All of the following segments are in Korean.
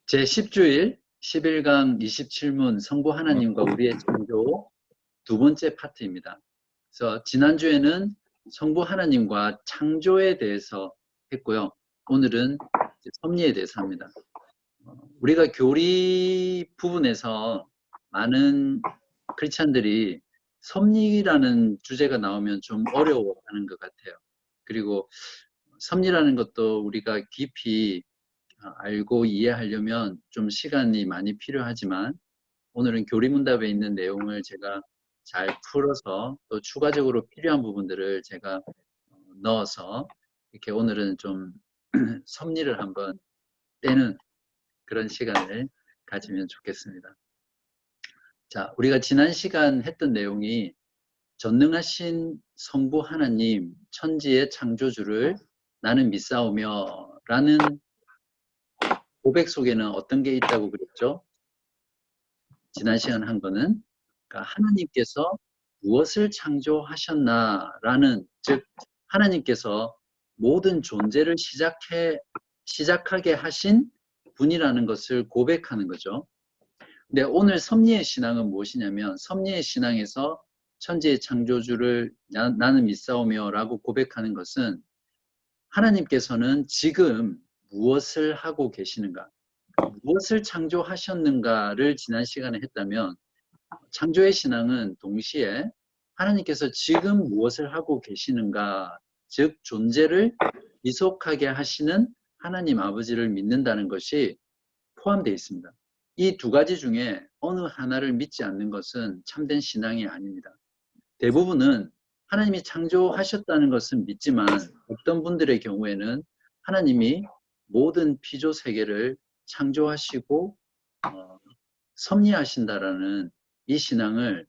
제10주일 11강 27문 성부 하나님과 우리의 창조 두 번째 파트입니다. 그래서 지난주에는 성부 하나님과 창조에 대해서 했고요. 오늘은 섭리에 대해서 합니다. 우리가 교리 부분에서 많은 크리스찬들이 섭리라는 주제가 나오면 좀 어려워하는 것 같아요. 그리고 섭리라는 것도 우리가 깊이 알고 이해하려면 좀 시간이 많이 필요하지만 오늘은 교리문답에 있는 내용을 제가 잘 풀어서 또 추가적으로 필요한 부분들을 제가 넣어서 이렇게 오늘은 좀 섭리를 한번 떼는 그런 시간을 가지면 좋겠습니다. 자, 우리가 지난 시간 했던 내용이 전능하신 성부 하나님 천지의 창조주를 나는 믿사오며 라는 고백 속에는 어떤 게 있다고 그랬죠? 지난 시간 한 거는 그러니까 하나님께서 무엇을 창조하셨나라는, 즉 하나님께서 모든 존재를 시작하게 하신 분이라는 것을 고백하는 거죠. 근데 오늘 섭리의 신앙은 무엇이냐면, 섭리의 신앙에서 천지의 창조주를 나는 믿사오며 라고 고백하는 것은 하나님께서는 지금 무엇을 하고 계시는가, 무엇을 창조하셨는가를 지난 시간에 했다면, 창조의 신앙은 동시에 하나님께서 지금 무엇을 하고 계시는가, 즉 존재를 지속하게 하시는 하나님 아버지를 믿는다는 것이 포함되어 있습니다. 이 두 가지 중에 어느 하나를 믿지 않는 것은 참된 신앙이 아닙니다. 대부분은 하나님이 창조하셨다는 것은 믿지만 어떤 분들의 경우에는 하나님이 모든 피조 세계를 창조하시고 섭리하신다라는 이 신앙을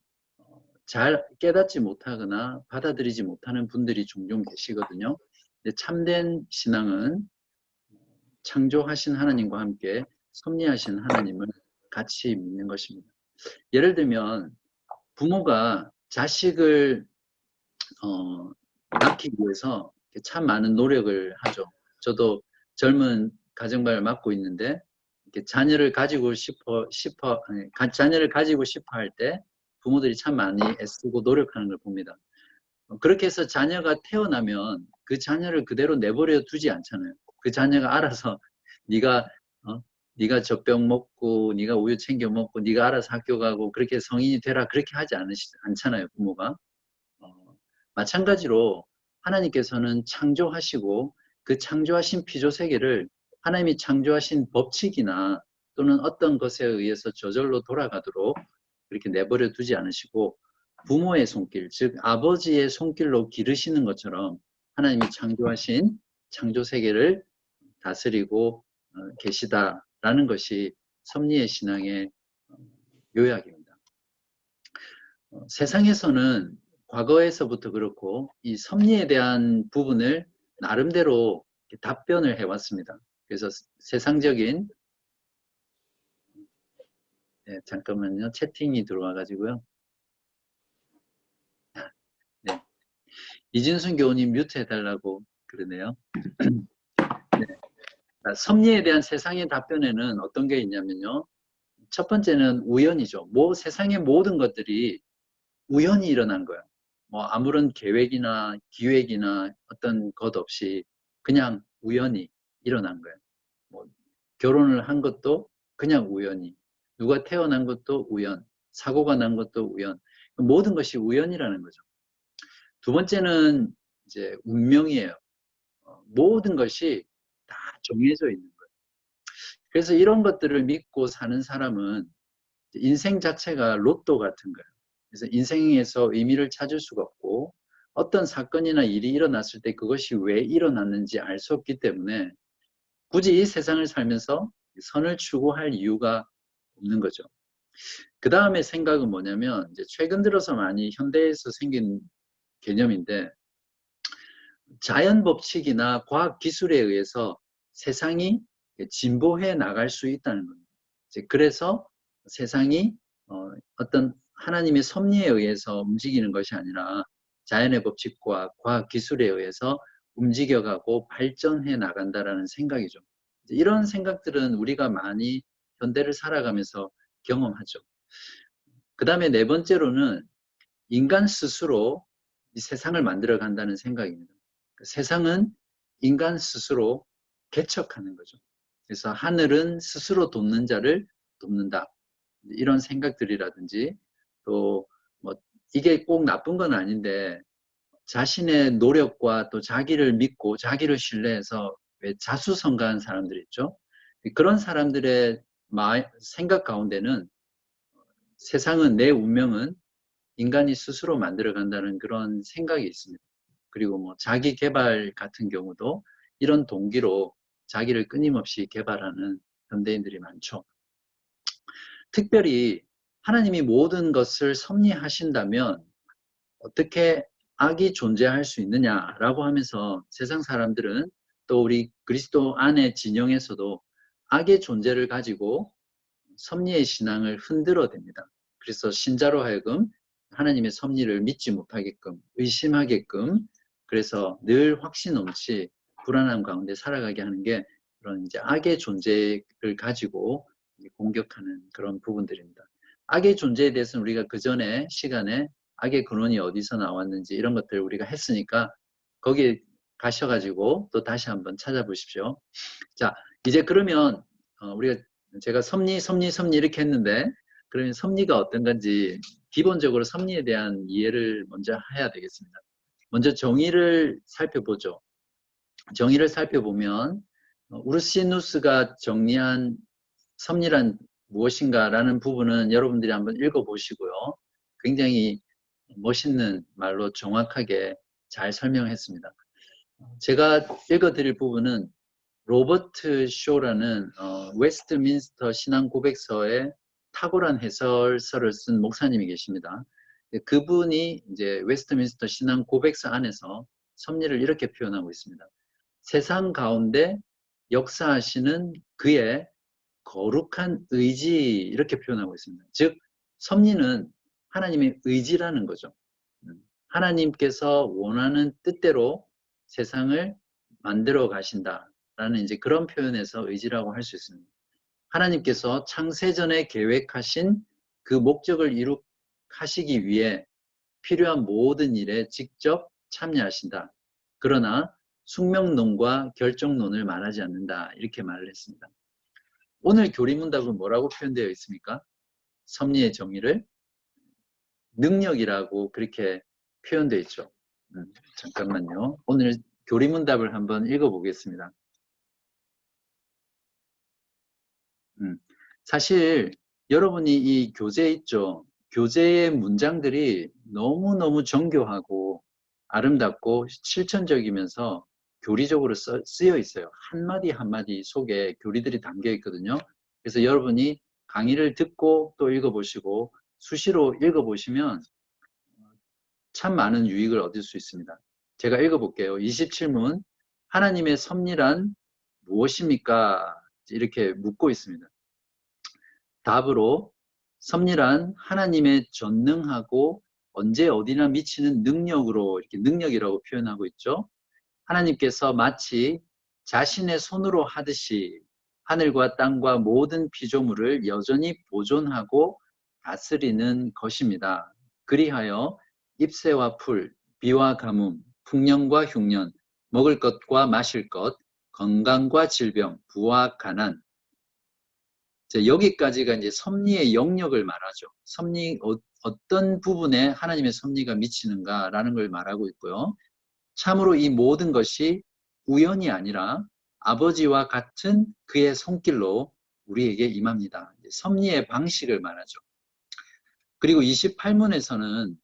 잘 깨닫지 못하거나 받아들이지 못하는 분들이 종종 계시거든요. 근데 참된 신앙은 창조하신 하나님과 함께 섭리하신 하나님을 같이 믿는 것입니다. 예를 들면 부모가 자식을 낳기 위해서 참 많은 노력을 하죠. 저도 젊은 가정가를 맡고 있는데 자녀를 가지고 싶어 할 때 부모들이 참 많이 애쓰고 노력하는 걸 봅니다. 그렇게 해서 자녀가 태어나면 그 자녀를 그대로 내버려 두지 않잖아요. 그 자녀가 알아서 네가 젖병 먹고 네가 우유 챙겨 먹고 네가 알아서 학교 가고 그렇게 성인이 되라, 그렇게 하지 않잖아요, 부모가. 마찬가지로 하나님께서는 창조하시고 그 창조하신 피조 세계를 하나님이 창조하신 법칙이나 또는 어떤 것에 의해서 저절로 돌아가도록 그렇게 내버려 두지 않으시고 부모의 손길, 즉 아버지의 손길로 기르시는 것처럼 하나님이 창조하신 창조 세계를 다스리고 계시다라는 것이 섭리의 신앙의 요약입니다. 세상에서는 과거에서부터 그렇고 이 섭리에 대한 부분을 나름대로 답변을 해왔습니다. 그래서 세상적인, 네, 잠깐만요. 채팅이 들어와가지고요. 네. 이진순 교우님 뮤트 해달라고 그러네요. 네. 섭리에 대한 세상의 답변에는 어떤 게 있냐면요. 첫 번째는 우연이죠. 세상의 모든 것들이 우연히 일어난 거예요. 아무런 계획이나 기획이나 어떤 것 없이 그냥 우연히 일어난 거예요. 결혼을 한 것도 그냥 우연히, 누가 태어난 것도 우연, 사고가 난 것도 우연, 모든 것이 우연이라는 거죠. 두 번째는 이제 운명이에요. 모든 것이 다 정해져 있는 거예요. 그래서 이런 것들을 믿고 사는 사람은 인생 자체가 로또 같은 거예요. 그래서 인생에서 의미를 찾을 수가 없고 어떤 사건이나 일이 일어났을 때 그것이 왜 일어났는지 알 수 없기 때문에 굳이 이 세상을 살면서 선을 추구할 이유가 없는 거죠. 그 다음에 생각은 뭐냐면 이제 최근 들어서 많이 현대에서 생긴 개념인데, 자연 법칙이나 과학 기술에 의해서 세상이 진보해 나갈 수 있다는 겁니다. 그래서 세상이 어떤 하나님의 섭리에 의해서 움직이는 것이 아니라 자연의 법칙과 과학 기술에 의해서 움직여가고 발전해 나간다라는 생각이죠. 이런 생각들은 우리가 많이 현대를 살아가면서 경험하죠. 그 다음에 네 번째로는 인간 스스로 이 세상을 만들어 간다는 생각입니다. 세상은 인간 스스로 개척하는 거죠. 그래서 하늘은 스스로 돕는 자를 돕는다. 이런 생각들이라든지 또 뭐 이게 꼭 나쁜 건 아닌데 자신의 노력과 또 자기를 믿고 자기를 신뢰해서 왜 자수성가한 사람들 있죠. 그런 사람들의 생각 가운데는 세상은 내 운명은 인간이 스스로 만들어 간다는 그런 생각이 있습니다. 그리고 뭐 자기 개발 같은 경우도 이런 동기로 자기를 끊임없이 개발하는 현대인들이 많죠. 특별히 하나님이 모든 것을 섭리하신다면 어떻게 악이 존재할 수 있느냐라고 하면서 세상 사람들은 또 우리 그리스도 안의 진영에서도 악의 존재를 가지고 섭리의 신앙을 흔들어댑니다. 그래서 신자로 하여금 하나님의 섭리를 믿지 못하게끔 의심하게끔 그래서 늘 확신 없이 불안함 가운데 살아가게 하는 게 그런 이제 악의 존재를 가지고 공격하는 그런 부분들입니다. 악의 존재에 대해서는 우리가 그 전에 시간에 악의 근원이 어디서 나왔는지 이런 것들을 우리가 했으니까 거기에 가셔가지고 또 다시 한번 찾아보십시오. 자, 이제 그러면 우리가 제가 섭리 이렇게 했는데 그러면 섭리가 어떤 건지 기본적으로 섭리에 대한 이해를 먼저 해야 되겠습니다. 먼저 정의를 살펴보죠. 정의를 살펴보면 우르시누스가 정리한 섭리란 무엇인가라는 부분은 여러분들이 한번 읽어보시고요. 굉장히 멋있는 말로 정확하게 잘 설명했습니다. 제가 읽어드릴 부분은 로버트 쇼라는 웨스트민스터 신앙 고백서에 탁월한 해설서를 쓴 목사님이 계십니다. 그분이 이제 웨스트민스터 신앙 고백서 안에서 섭리를 이렇게 표현하고 있습니다. 세상 가운데 역사하시는 그의 거룩한 의지 이렇게 표현하고 있습니다. 즉 섭리는 하나님의 의지라는 거죠. 하나님께서 원하는 뜻대로 세상을 만들어 가신다라는 이제 그런 표현에서 의지라고 할 수 있습니다. 하나님께서 창세전에 계획하신 그 목적을 이룩하시기 위해 필요한 모든 일에 직접 참여하신다. 그러나 숙명론과 결정론을 말하지 않는다. 이렇게 말을 했습니다. 오늘 교리문답은 뭐라고 표현되어 있습니까? 섭리의 정의를 능력이라고 그렇게 표현되어 있죠. 잠깐만요. 오늘 교리문답을 한번 읽어보겠습니다. 사실 여러분이 이 교재 있죠. 교재의 문장들이 너무너무 정교하고 아름답고 실천적이면서 교리적으로 쓰여 있어요. 한마디 한마디 속에 교리들이 담겨 있거든요. 그래서 여러분이 강의를 듣고 또 읽어보시고 수시로 읽어보시면 참 많은 유익을 얻을 수 있습니다. 제가 읽어볼게요. 27문 하나님의 섭리란 무엇입니까? 이렇게 묻고 있습니다. 답으로 섭리란 하나님의 전능하고 언제 어디나 미치는 능력으로 이렇게 능력이라고 표현하고 있죠. 하나님께서 마치 자신의 손으로 하듯이 하늘과 땅과 모든 피조물을 여전히 보존하고 다스리는 것입니다. 그리하여 잎새와 풀, 비와 가뭄, 풍년과 흉년, 먹을 것과 마실 것, 건강과 질병, 부와 가난. 여기까지가 이제 섭리의 영역을 말하죠. 섭리, 어떤 부분에 하나님의 섭리가 미치는가라는 걸 말하고 있고요. 참으로 이 모든 것이 우연이 아니라 아버지와 같은 그의 손길로 우리에게 임합니다. 섭리의 방식을 말하죠. 그리고 28문에서는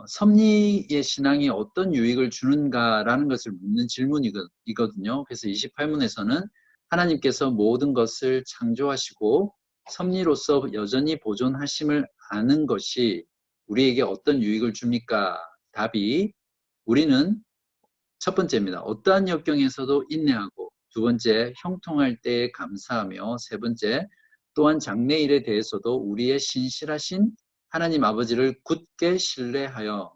섭리의 신앙이 어떤 유익을 주는가라는 것을 묻는 질문이거든요. 그래서 28문에서는 하나님께서 모든 것을 창조하시고 섭리로서 여전히 보존하심을 아는 것이 우리에게 어떤 유익을 줍니까? 답이 우리는 첫 번째입니다. 어떠한 역경에서도 인내하고 두 번째 형통할 때에 감사하며 세 번째 또한 장래일에 대해서도 우리의 신실하신 하나님 아버지를 굳게 신뢰하여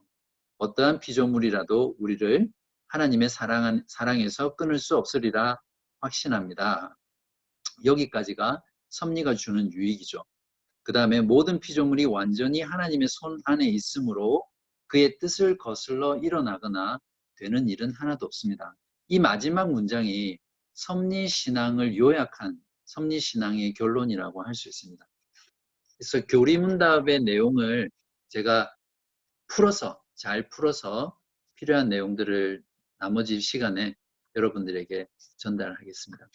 어떠한 피조물이라도 우리를 하나님의 사랑에서 끊을 수 없으리라 확신합니다. 여기까지가 섭리가 주는 유익이죠. 그 다음에 모든 피조물이 완전히 하나님의 손 안에 있으므로 그의 뜻을 거슬러 일어나거나 되는 일은 하나도 없습니다. 이 마지막 문장이 섭리신앙을 요약한 섭리신앙의 결론이라고 할 수 있습니다. 그래서 교리문답의 내용을 제가 잘 풀어서 필요한 내용들을 나머지 시간에 여러분들에게 전달하겠습니다.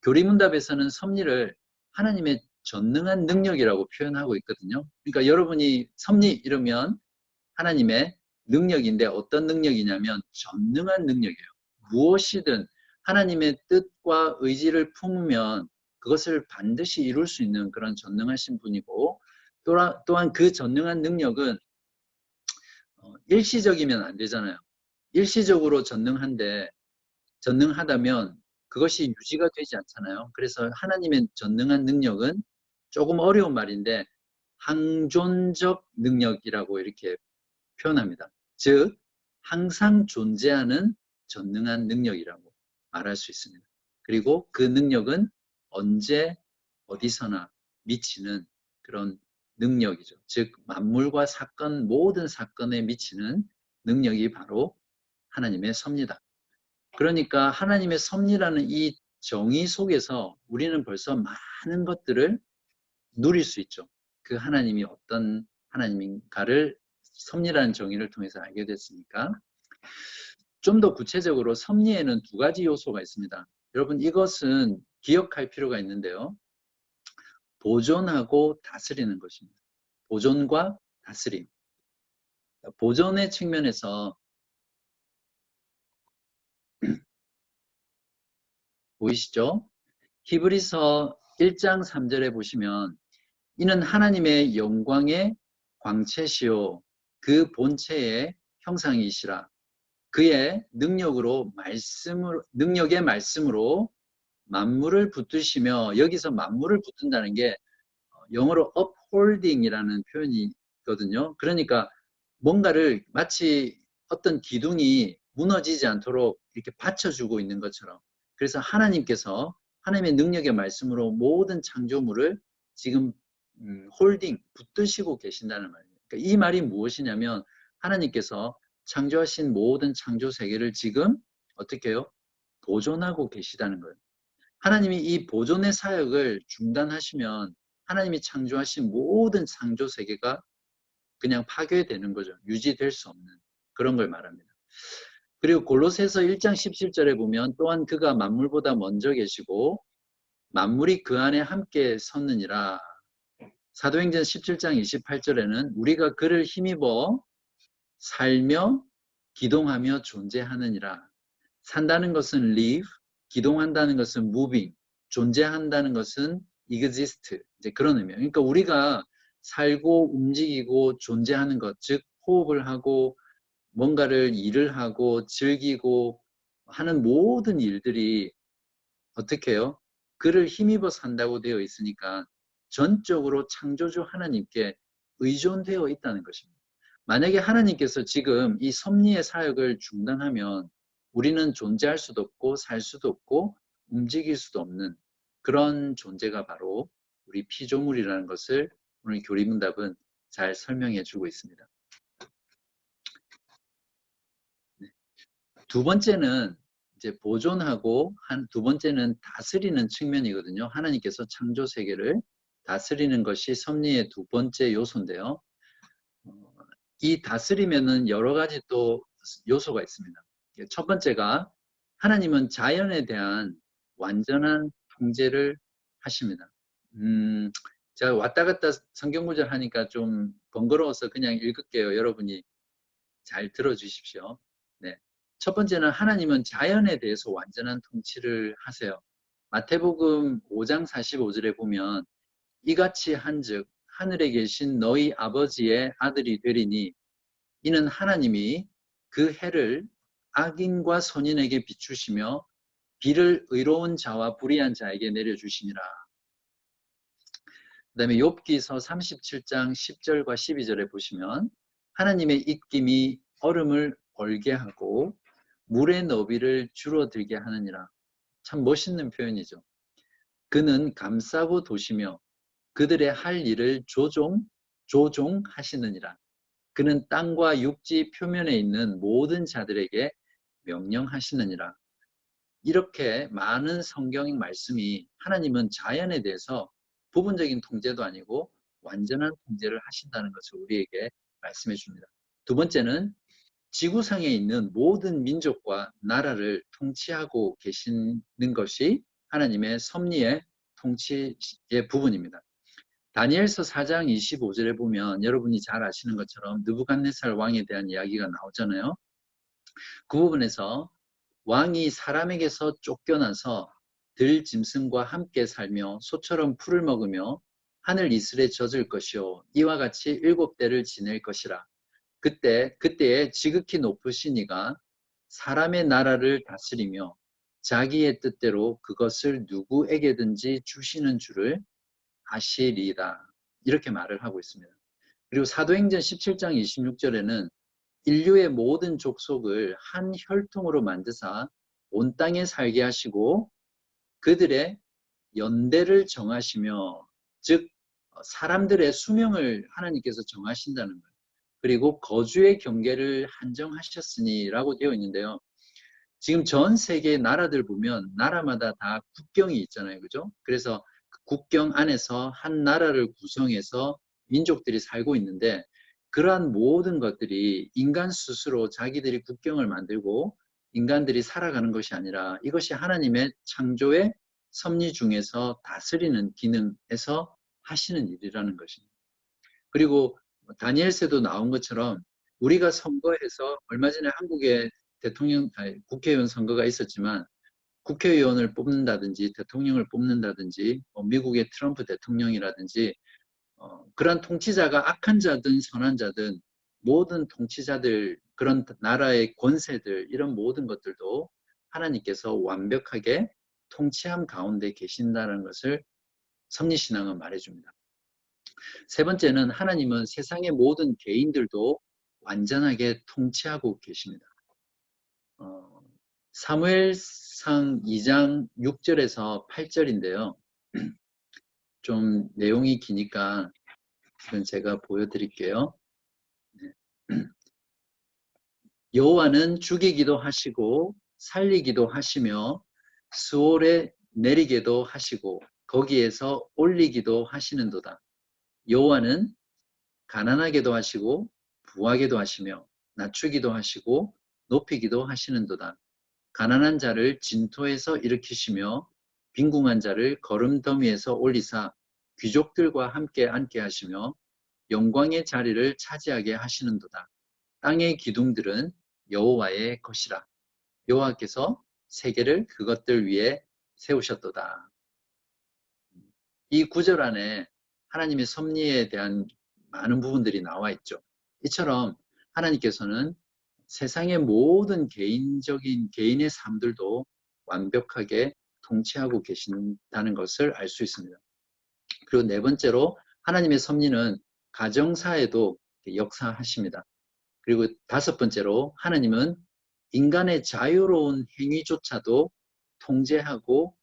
교리문답에서는 섭리를 하나님의 전능한 능력이라고 표현하고 있거든요. 그러니까 여러분이 섭리 이러면 하나님의 능력인데 어떤 능력이냐면 전능한 능력이에요. 무엇이든 하나님의 뜻과 의지를 품으면 그것을 반드시 이룰 수 있는 그런 전능하신 분이고, 또한 그 전능한 능력은 일시적이면 안 되잖아요. 일시적으로 전능하다면 그것이 유지가 되지 않잖아요. 그래서 하나님의 전능한 능력은 조금 어려운 말인데 항존적 능력이라고 이렇게 표현합니다. 즉 항상 존재하는 전능한 능력이라고 말할 수 있습니다. 그리고 그 능력은 언제 어디서나 미치는 그런 능력이죠. 즉 만물과 모든 사건에 미치는 능력이 바로 하나님의 섭리다. 그러니까 하나님의 섭리라는 이 정의 속에서 우리는 벌써 많은 것들을 누릴 수 있죠. 그 하나님이 어떤 하나님인가를 섭리라는 정의를 통해서 알게 됐으니까. 좀 더 구체적으로 섭리에는 두 가지 요소가 있습니다. 여러분 이것은 기억할 필요가 있는데요. 보존하고 다스리는 것입니다. 보존과 다스림. 보존의 측면에서 보이시죠? 히브리서 1장 3절에 보시면 이는 하나님의 영광의 광채시요 그 본체의 형상이시라. 그의 능력의 말씀으로 만물을 붙드시며, 여기서 만물을 붙든다는 게 영어로 upholding이라는 표현이거든요. 그러니까 뭔가를 마치 어떤 기둥이 무너지지 않도록 이렇게 받쳐주고 있는 것처럼, 그래서 하나님께서 하나님의 능력의 말씀으로 모든 창조물을 지금 홀딩, 붙드시고 계신다는 말이에요. 그러니까 이 말이 무엇이냐면 하나님께서 창조하신 모든 창조 세계를 지금 어떻게 해요? 보존하고 계시다는 거예요. 하나님이 이 보존의 사역을 중단하시면 하나님이 창조하신 모든 창조 세계가 그냥 파괴되는 거죠. 유지될 수 없는 그런 걸 말합니다. 그리고 골로새서 1장 17절에 보면 또한 그가 만물보다 먼저 계시고 만물이 그 안에 함께 섰느니라. 사도행전 17장 28절에는 우리가 그를 힘입어 살며 기동하며 존재하느니라. 산다는 것은 live, 기동한다는 것은 moving, 존재한다는 것은 exist. 이제 그런 의미예요. 그러니까 우리가 살고 움직이고 존재하는 것, 즉 호흡을 하고 뭔가를 일을 하고 즐기고 하는 모든 일들이 어떻게 해요? 그를 힘입어 산다고 되어 있으니까 전적으로 창조주 하나님께 의존되어 있다는 것입니다. 만약에 하나님께서 지금 이 섭리의 사역을 중단하면 우리는 존재할 수도 없고 살 수도 없고 움직일 수도 없는 그런 존재가 바로 우리 피조물이라는 것을 오늘 교리문답은 잘 설명해 주고 있습니다. 두 번째는 이제 보존하고 두 번째는 다스리는 측면이거든요. 하나님께서 창조 세계를 다스리는 것이 섭리의 두 번째 요소인데요. 이 다스리면은 여러 가지 또 요소가 있습니다. 첫 번째가 하나님은 자연에 대한 완전한 통제를 하십니다. 제가 왔다 갔다 성경구절 하니까 좀 번거로워서 그냥 읽을게요. 여러분이 잘 들어주십시오. 네. 첫 번째는 하나님은 자연에 대해서 완전한 통치를 하세요. 마태복음 5장 45절에 보면 이같이 한즉 하늘에 계신 너희 아버지의 아들이 되리니 이는 하나님이 그 해를 악인과 선인에게 비추시며 비를 의로운 자와 불의한 자에게 내려주시니라. 그 다음에 욥기서 37장 10절과 12절에 보시면 하나님의 입김이 얼음을 얼게 하고 물의 너비를 줄어들게 하느니라. 참 멋있는 표현이죠. 그는 감싸고 도시며 그들의 할 일을 조종하시느니라. 그는 땅과 육지 표면에 있는 모든 자들에게 명령하시느니라. 이렇게 많은 성경 말씀이 하나님은 자연에 대해서 부분적인 통제도 아니고 완전한 통제를 하신다는 것을 우리에게 말씀해 줍니다. 두 번째는 지구상에 있는 모든 민족과 나라를 통치하고 계시는 것이 하나님의 섭리의 통치의 부분입니다. 다니엘서 4장 25절에 보면 여러분이 잘 아시는 것처럼 느부갓네살 왕에 대한 이야기가 나오잖아요. 그 부분에서 왕이 사람에게서 쫓겨나서 들짐승과 함께 살며 소처럼 풀을 먹으며 하늘 이슬에 젖을 것이요 이와 같이 7대를 지낼 것이라. 그때에 지극히 높으신 이가 사람의 나라를 다스리며 자기의 뜻대로 그것을 누구에게든지 주시는 줄을 아시리라. 이렇게 말을 하고 있습니다. 그리고 사도행전 17장 26절에는 인류의 모든 족속을 한 혈통으로 만드사 온 땅에 살게 하시고 그들의 연대를 정하시며, 즉 사람들의 수명을 하나님께서 정하신다는 거예요. 그리고 거주의 경계를 한정하셨으니라고 되어 있는데요. 지금 전 세계의 나라들 보면 나라마다 다 국경이 있잖아요. 그죠? 그래서 그 국경 안에서 한 나라를 구성해서 민족들이 살고 있는데 그러한 모든 것들이 인간 스스로 자기들이 국경을 만들고 인간들이 살아가는 것이 아니라 이것이 하나님의 창조의 섭리 중에서 다스리는 기능에서 하시는 일이라는 것입니다. 그리고 다니엘서도 나온 것처럼 우리가 선거해서 얼마 전에 한국에 국회의원 선거가 있었지만 국회의원을 뽑는다든지 대통령을 뽑는다든지 미국의 트럼프 대통령이라든지 그런 통치자가 악한 자든 선한 자든 모든 통치자들, 그런 나라의 권세들, 이런 모든 것들도 하나님께서 완벽하게 통치함 가운데 계신다는 것을 섭리신앙은 말해줍니다. 세 번째는 하나님은 세상의 모든 개인들도 완전하게 통치하고 계십니다. 사무엘상 2장 6절에서 8절인데요. 좀 내용이 기니까 이건 제가 보여드릴게요. 여호와는 죽이기도 하시고 살리기도 하시며 스올에 내리게도 하시고 거기에서 올리기도 하시는도다. 여호와는 가난하게도 하시고 부하게도 하시며 낮추기도 하시고 높이기도 하시는도다. 가난한 자를 진토에서 일으키시며 빈궁한 자를 거름더미에서 올리사 귀족들과 함께 앉게 하시며 영광의 자리를 차지하게 하시는도다. 땅의 기둥들은 여호와의 것이라. 여호와께서 세계를 그것들 위에 세우셨도다. 이 구절 안에 하나님의 섭리에 대한 많은 부분들이 나와 있죠. 이처럼 하나님께서는 세상의 모든 개인의 삶들도 완벽하게 통치하고 계신다는 것을 알 수 있습니다. 그리고 네 번째로 하나님의 섭리는 가정사에도 역사하십니다. 그리고 다섯 번째로 하나님은 인간의 자유로운 행위조차도 통제하고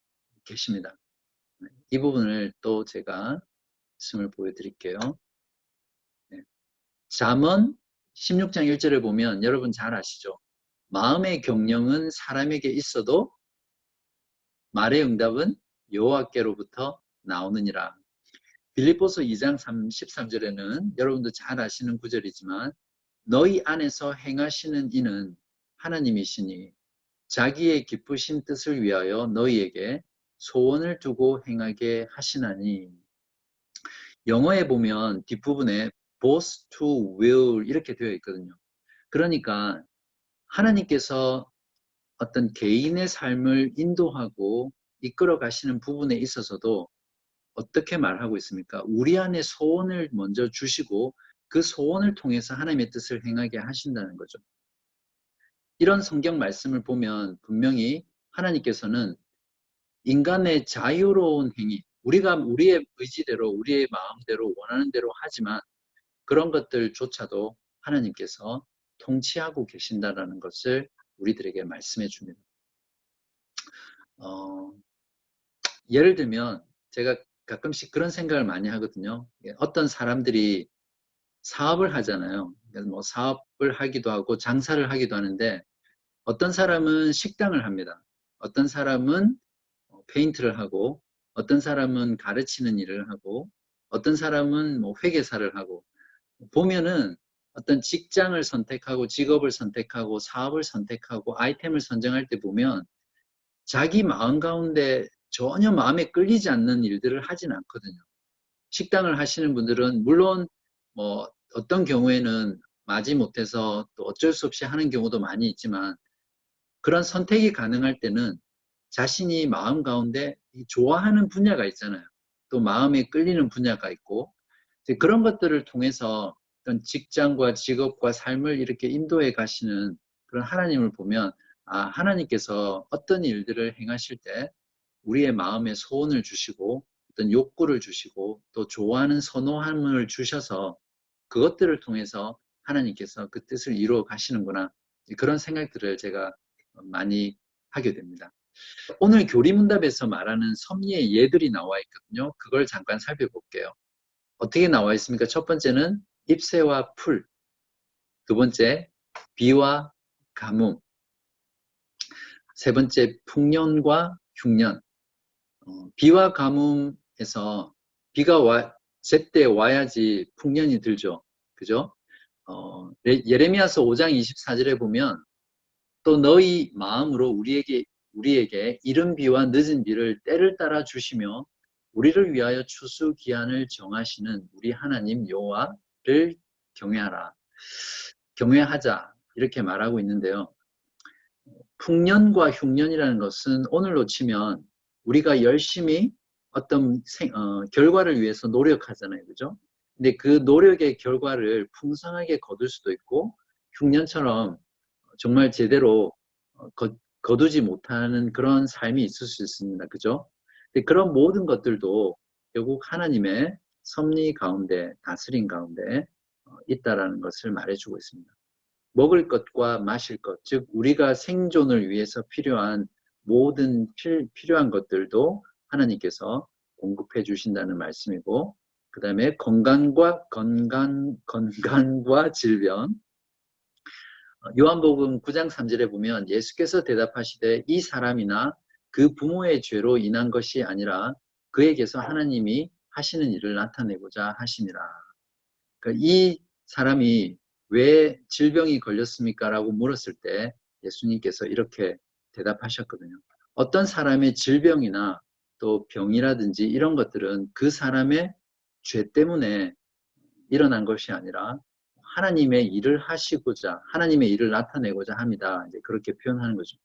계십니다. 이 부분을 또 제가 말씀을 보여드릴게요. 잠언 16장 1절을 보면 여러분 잘 아시죠? 마음의 경영은 사람에게 있어도 말의 응답은 여호와께로부터 나오느니라. 빌립보서 2장 13절에는 여러분도 잘 아시는 구절이지만 너희 안에서 행하시는 이는 하나님이시니 자기의 기쁘신 뜻을 위하여 너희에게 소원을 두고 행하게 하시나니. 영어에 보면 뒷부분에 both to will 이렇게 되어 있거든요. 그러니까 하나님께서 어떤 개인의 삶을 인도하고 이끌어 가시는 부분에 있어서도 어떻게 말하고 있습니까? 우리 안에 소원을 먼저 주시고 그 소원을 통해서 하나님의 뜻을 행하게 하신다는 거죠. 이런 성경 말씀을 보면 분명히 하나님께서는 인간의 자유로운 행위, 우리가 우리의 의지대로 우리의 마음대로 원하는 대로 하지만 그런 것들조차도 하나님께서 통치하고 계신다는 것을 우리들에게 말씀해 줍니다. 예를 들면 제가 가끔씩 그런 생각을 많이 하거든요. 어떤 사람들이 사업을 하잖아요. 뭐 사업을 하기도 하고 장사를 하기도 하는데 어떤 사람은 식당을 합니다. 어떤 사람은 페인트를 하고 어떤 사람은 가르치는 일을 하고 어떤 사람은 뭐 회계사를 하고 보면은 어떤 직장을 선택하고 직업을 선택하고 사업을 선택하고 아이템을 선정할 때 보면 자기 마음 가운데 전혀 마음에 끌리지 않는 일들을 하진 않거든요. 식당을 하시는 분들은 물론 뭐 어떤 경우에는 마지못해서 또 어쩔 수 없이 하는 경우도 많이 있지만 그런 선택이 가능할 때는 자신이 마음 가운데 좋아하는 분야가 있잖아요. 또 마음에 끌리는 분야가 있고 그런 것들을 통해서 어떤 직장과 직업과 삶을 이렇게 인도해 가시는 그런 하나님을 보면 하나님께서 어떤 일들을 행하실 때 우리의 마음에 소원을 주시고 어떤 욕구를 주시고 또 좋아하는 선호함을 주셔서 그것들을 통해서 하나님께서 그 뜻을 이루어 가시는구나 그런 생각들을 제가 많이 하게 됩니다. 오늘 교리문답에서 말하는 섭리의 예들이 나와 있거든요. 그걸 잠깐 살펴볼게요. 어떻게 나와 있습니까? 첫 번째는 잎새와 풀, 두 번째 비와 가뭄, 세 번째 풍년과 흉년. 비와 가뭄에서 비가 제때 와야지 풍년이 들죠. 그죠? 예레미야서 5장 24절에 보면 또 너희 마음으로 우리에게 이른 비와 늦은 비를 때를 따라 주시며 우리를 위하여 추수 기한을 정하시는 우리 하나님 여호와를 경외하라. 경외하자 이렇게 말하고 있는데요. 풍년과 흉년이라는 것은 오늘로 치면 우리가 열심히 어떤 결과를 위해서 노력하잖아요. 그죠? 근데 그 노력의 결과를 풍성하게 거둘 수도 있고 흉년처럼 정말 제대로 거두지 못하는 그런 삶이 있을 수 있습니다. 그죠? 그런 모든 것들도 결국 하나님의 섭리 가운데, 다스림 가운데 있다라는 것을 말해주고 있습니다. 먹을 것과 마실 것, 즉 우리가 생존을 위해서 필요한 모든 필요한 것들도 하나님께서 공급해 주신다는 말씀이고 그 다음에 건강과 질병, 요한복음 9장 3절에 보면 예수께서 대답하시되 이 사람이나 그 부모의 죄로 인한 것이 아니라 그에게서 하나님이 하시는 일을 나타내고자 하시니라. 그러니까 이 사람이 왜 질병이 걸렸습니까? 라고 물었을 때 예수님께서 이렇게 대답하셨거든요. 어떤 사람의 질병이나 또 병이라든지 이런 것들은 그 사람의 죄 때문에 일어난 것이 아니라 하나님의 일을 하시고자 하나님의 일을 나타내고자 합니다. 이제 그렇게 표현하는 거죠.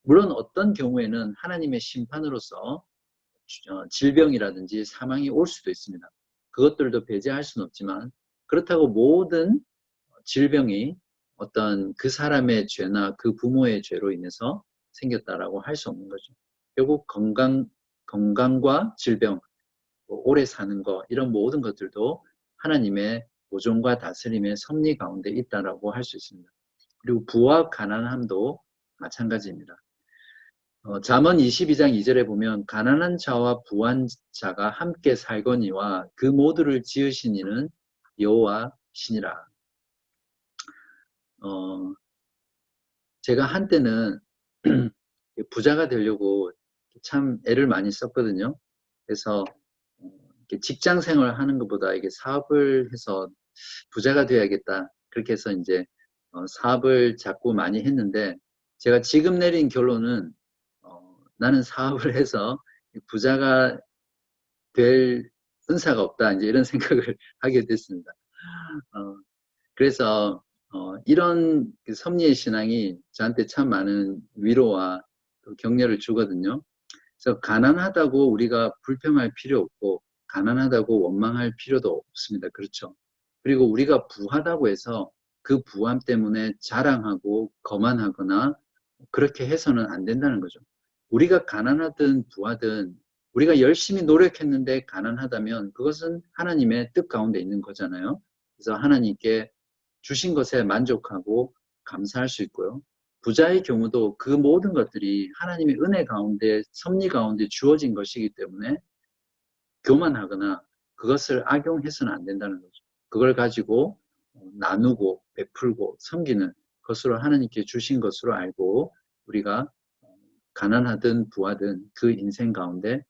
물론 어떤 경우에는 하나님의 심판으로서 질병이라든지 사망이 올 수도 있습니다. 그것들도 배제할 수는 없지만 그렇다고 모든 질병이 어떤 그 사람의 죄나 그 부모의 죄로 인해서 생겼다라고 할 수 없는 거죠. 결국 건강과 질병, 오래 사는 거 이런 모든 것들도 하나님의 보존과 다스림의 섭리 가운데 있다라고 할 수 있습니다. 그리고 부와 가난함도 마찬가지입니다. 잠언 22장 2절에 보면 가난한 자와 부한 자가 함께 살거니와 그 모두를 지으신 이는 여호와시니라. 제가 한때는 부자가 되려고 참 애를 많이 썼거든요. 그래서 직장 생활을 하는 것보다 이게 사업을 해서 부자가 되어야겠다. 그렇게 해서 이제 사업을 자꾸 많이 했는데 제가 지금 내린 결론은 나는 사업을 해서 부자가 될 은사가 없다. 이제 이런 생각을 하게 됐습니다. 그래서 이런 섭리의 신앙이 저한테 참 많은 위로와 격려를 주거든요. 그래서 가난하다고 우리가 불평할 필요 없고 가난하다고 원망할 필요도 없습니다. 그렇죠? 그리고 우리가 부하다고 해서 그 부함 때문에 자랑하고 거만하거나 그렇게 해서는 안 된다는 거죠. 우리가 가난하든 부하든 우리가 열심히 노력했는데 가난하다면 그것은 하나님의 뜻 가운데 있는 거잖아요. 그래서 하나님께 주신 것에 만족하고 감사할 수 있고요. 부자의 경우도 그 모든 것들이 하나님의 은혜 가운데, 섭리 가운데 주어진 것이기 때문에 교만하거나 그것을 악용해서는 안 된다는 거죠. 그걸 가지고 나누고 베풀고 섬기는 것으로 하나님께 주신 것으로 알고 우리가 가난하든 부하든 그 인생 가운데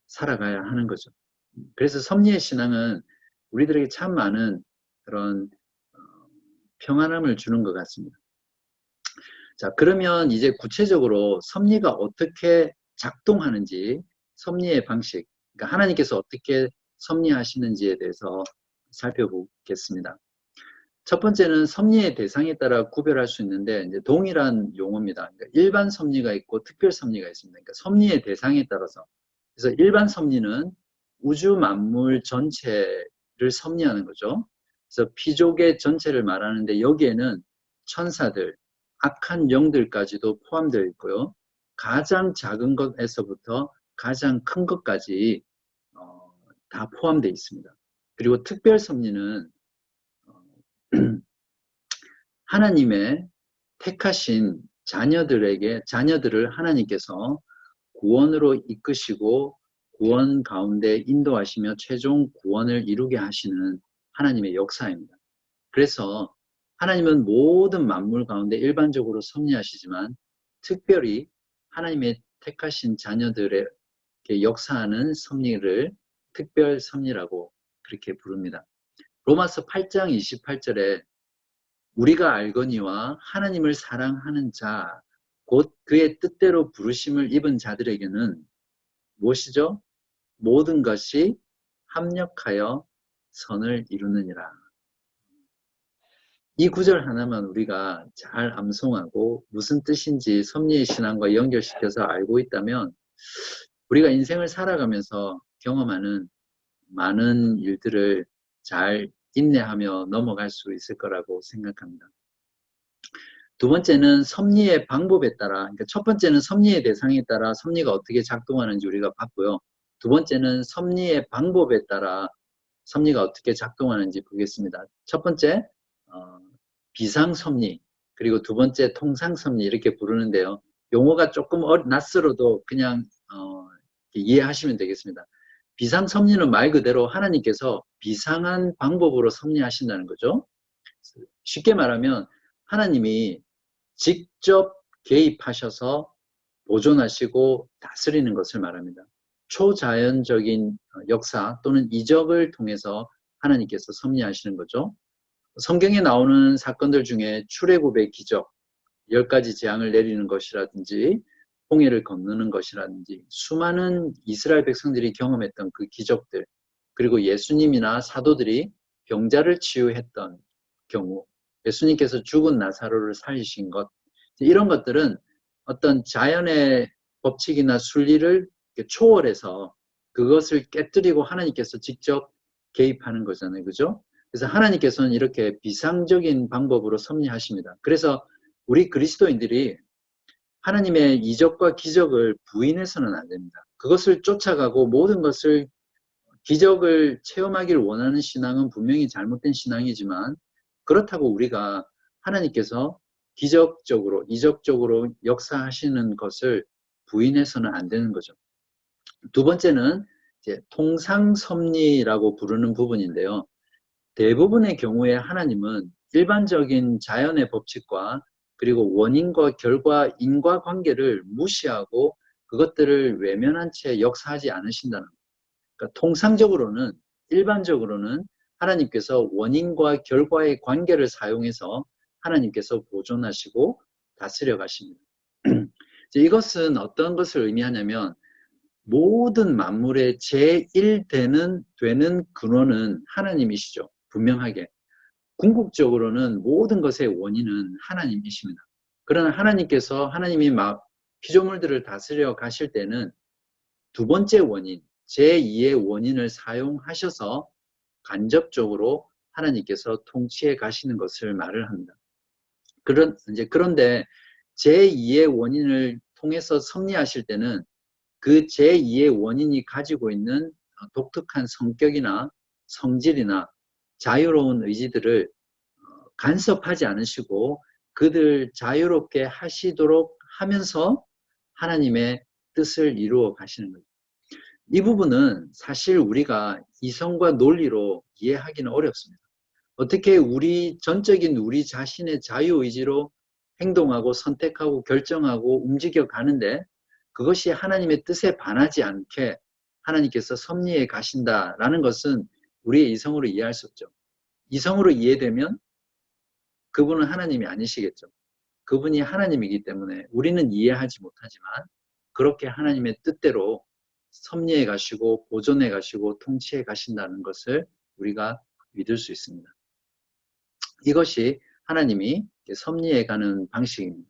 살아가야 하는 거죠. 그래서 섭리의 신앙은 우리들에게 참 많은 그런 평안함을 주는 것 같습니다. 자, 그러면 이제 구체적으로 섭리가 어떻게 작동하는지, 섭리의 방식, 그러니까 하나님께서 어떻게 섭리하시는지에 대해서 살펴보겠습니다. 첫 번째는 섭리의 대상에 따라 구별할 수 있는데 이제 동일한 용어입니다. 그러니까 일반 섭리가 있고 특별 섭리가 있습니다. 그러니까 섭리의 대상에 따라서. 그래서 일반 섭리는 우주 만물 전체를 섭리하는 거죠. 그래서 피조계 전체를 말하는데 여기에는 천사들, 악한 영들까지도 포함되어 있고요. 가장 작은 것에서부터 가장 큰 것까지 다 포함되어 있습니다. 그리고 특별 섭리는 하나님의 택하신 자녀들을 하나님께서 구원으로 이끄시고 구원 가운데 인도하시며 최종 구원을 이루게 하시는 하나님의 역사입니다. 그래서 하나님은 모든 만물 가운데 일반적으로 섭리하시지만 특별히 하나님의 택하신 자녀들의 역사하는 섭리를 특별 섭리라고 그렇게 부릅니다. 로마서 8장 28절에 우리가 알거니와 하나님을 사랑하는 자, 곧 그의 뜻대로 부르심을 입은 자들에게는 무엇이죠? 모든 것이 합력하여 선을 이루느니라. 이 구절 하나만 우리가 잘 암송하고 무슨 뜻인지 섭리의 신앙과 연결시켜서 알고 있다면 우리가 인생을 살아가면서 경험하는 많은 일들을 잘 인내하며 넘어갈 수 있을 거라고 생각합니다. 두 번째는 섭리의 방법에 따라, 그러니까 첫 번째는 섭리의 대상에 따라 섭리가 어떻게 작동하는지 우리가 봤고요. 두 번째는 섭리의 방법에 따라 섭리가 어떻게 작동하는지 보겠습니다. 첫 번째, 비상섭리, 그리고 두 번째 통상섭리 이렇게 부르는데요. 용어가 조금 낯설어도 그냥 이해하시면 되겠습니다. 비상섭리는 말 그대로 하나님께서 비상한 방법으로 섭리하신다는 거죠. 쉽게 말하면 하나님이 직접 개입하셔서 보존하시고 다스리는 것을 말합니다. 초자연적인 역사 또는 이적을 통해서 하나님께서 섭리하시는 거죠. 성경에 나오는 사건들 중에 출애굽의 기적, 10가지 재앙을 내리는 것이라든지 홍해를 건너는 것이라든지 수많은 이스라엘 백성들이 경험했던 그 기적들, 그리고 예수님이나 사도들이 병자를 치유했던 경우, 예수님께서 죽은 나사로를 살리신 것, 이런 것들은 어떤 자연의 법칙이나 순리를 초월해서 그것을 깨뜨리고 하나님께서 직접 개입하는 거잖아요. 그죠? 그래서 하나님께서는 이렇게 비상적인 방법으로 섭리하십니다. 그래서 우리 그리스도인들이 하나님의 이적과 기적을 부인해서는 안 됩니다. 그것을 쫓아가고 모든 것을 기적을 체험하기를 원하는 신앙은 분명히 잘못된 신앙이지만 그렇다고 우리가 하나님께서 기적적으로, 이적적으로 역사하시는 것을 부인해서는 안 되는 거죠. 두 번째는 이제 통상섭리라고 부르는 부분인데요. 대부분의 경우에 하나님은 일반적인 자연의 법칙과 그리고 원인과 결과, 인과관계를 무시하고 그것들을 외면한 채 역사하지 않으신다는 거예요. 그러니까 통상적으로는, 일반적으로는 하나님께서 원인과 결과의 관계를 사용해서 하나님께서 보존하시고 다스려 가십니다. 이것은 어떤 것을 의미하냐면 모든 만물의 제1되는 근원은 하나님이시죠. 분명하게. 궁극적으로는 모든 것의 원인은 하나님이십니다. 그러나 하나님께서 하나님이 피조물들을 다스려 가실 때는 두 번째 원인, 제2의 원인을 사용하셔서 간접적으로 하나님께서 통치해 가시는 것을 말을 합니다. 그런데 제2의 원인을 통해서 섭리하실 때는 그 제2의 원인이 가지고 있는 독특한 성격이나 성질이나 자유로운 의지들을 간섭하지 않으시고 그들 자유롭게 하시도록 하면서 하나님의 뜻을 이루어 가시는 거죠. 이 부분은 사실 우리가 이성과 논리로 이해하기는 어렵습니다. 어떻게 우리 자신의 자유의지로 행동하고 선택하고 결정하고 움직여 가는데 그것이 하나님의 뜻에 반하지 않게 하나님께서 섭리해 가신다라는 것은 우리의 이성으로 이해할 수 없죠. 이성으로 이해되면 그분은 하나님이 아니시겠죠. 그분이 하나님이기 때문에 우리는 이해하지 못하지만 그렇게 하나님의 뜻대로 섭리해 가시고 보존해 가시고 통치해 가신다는 것을 우리가 믿을 수 있습니다. 이것이 하나님이 섭리해 가는 방식입니다.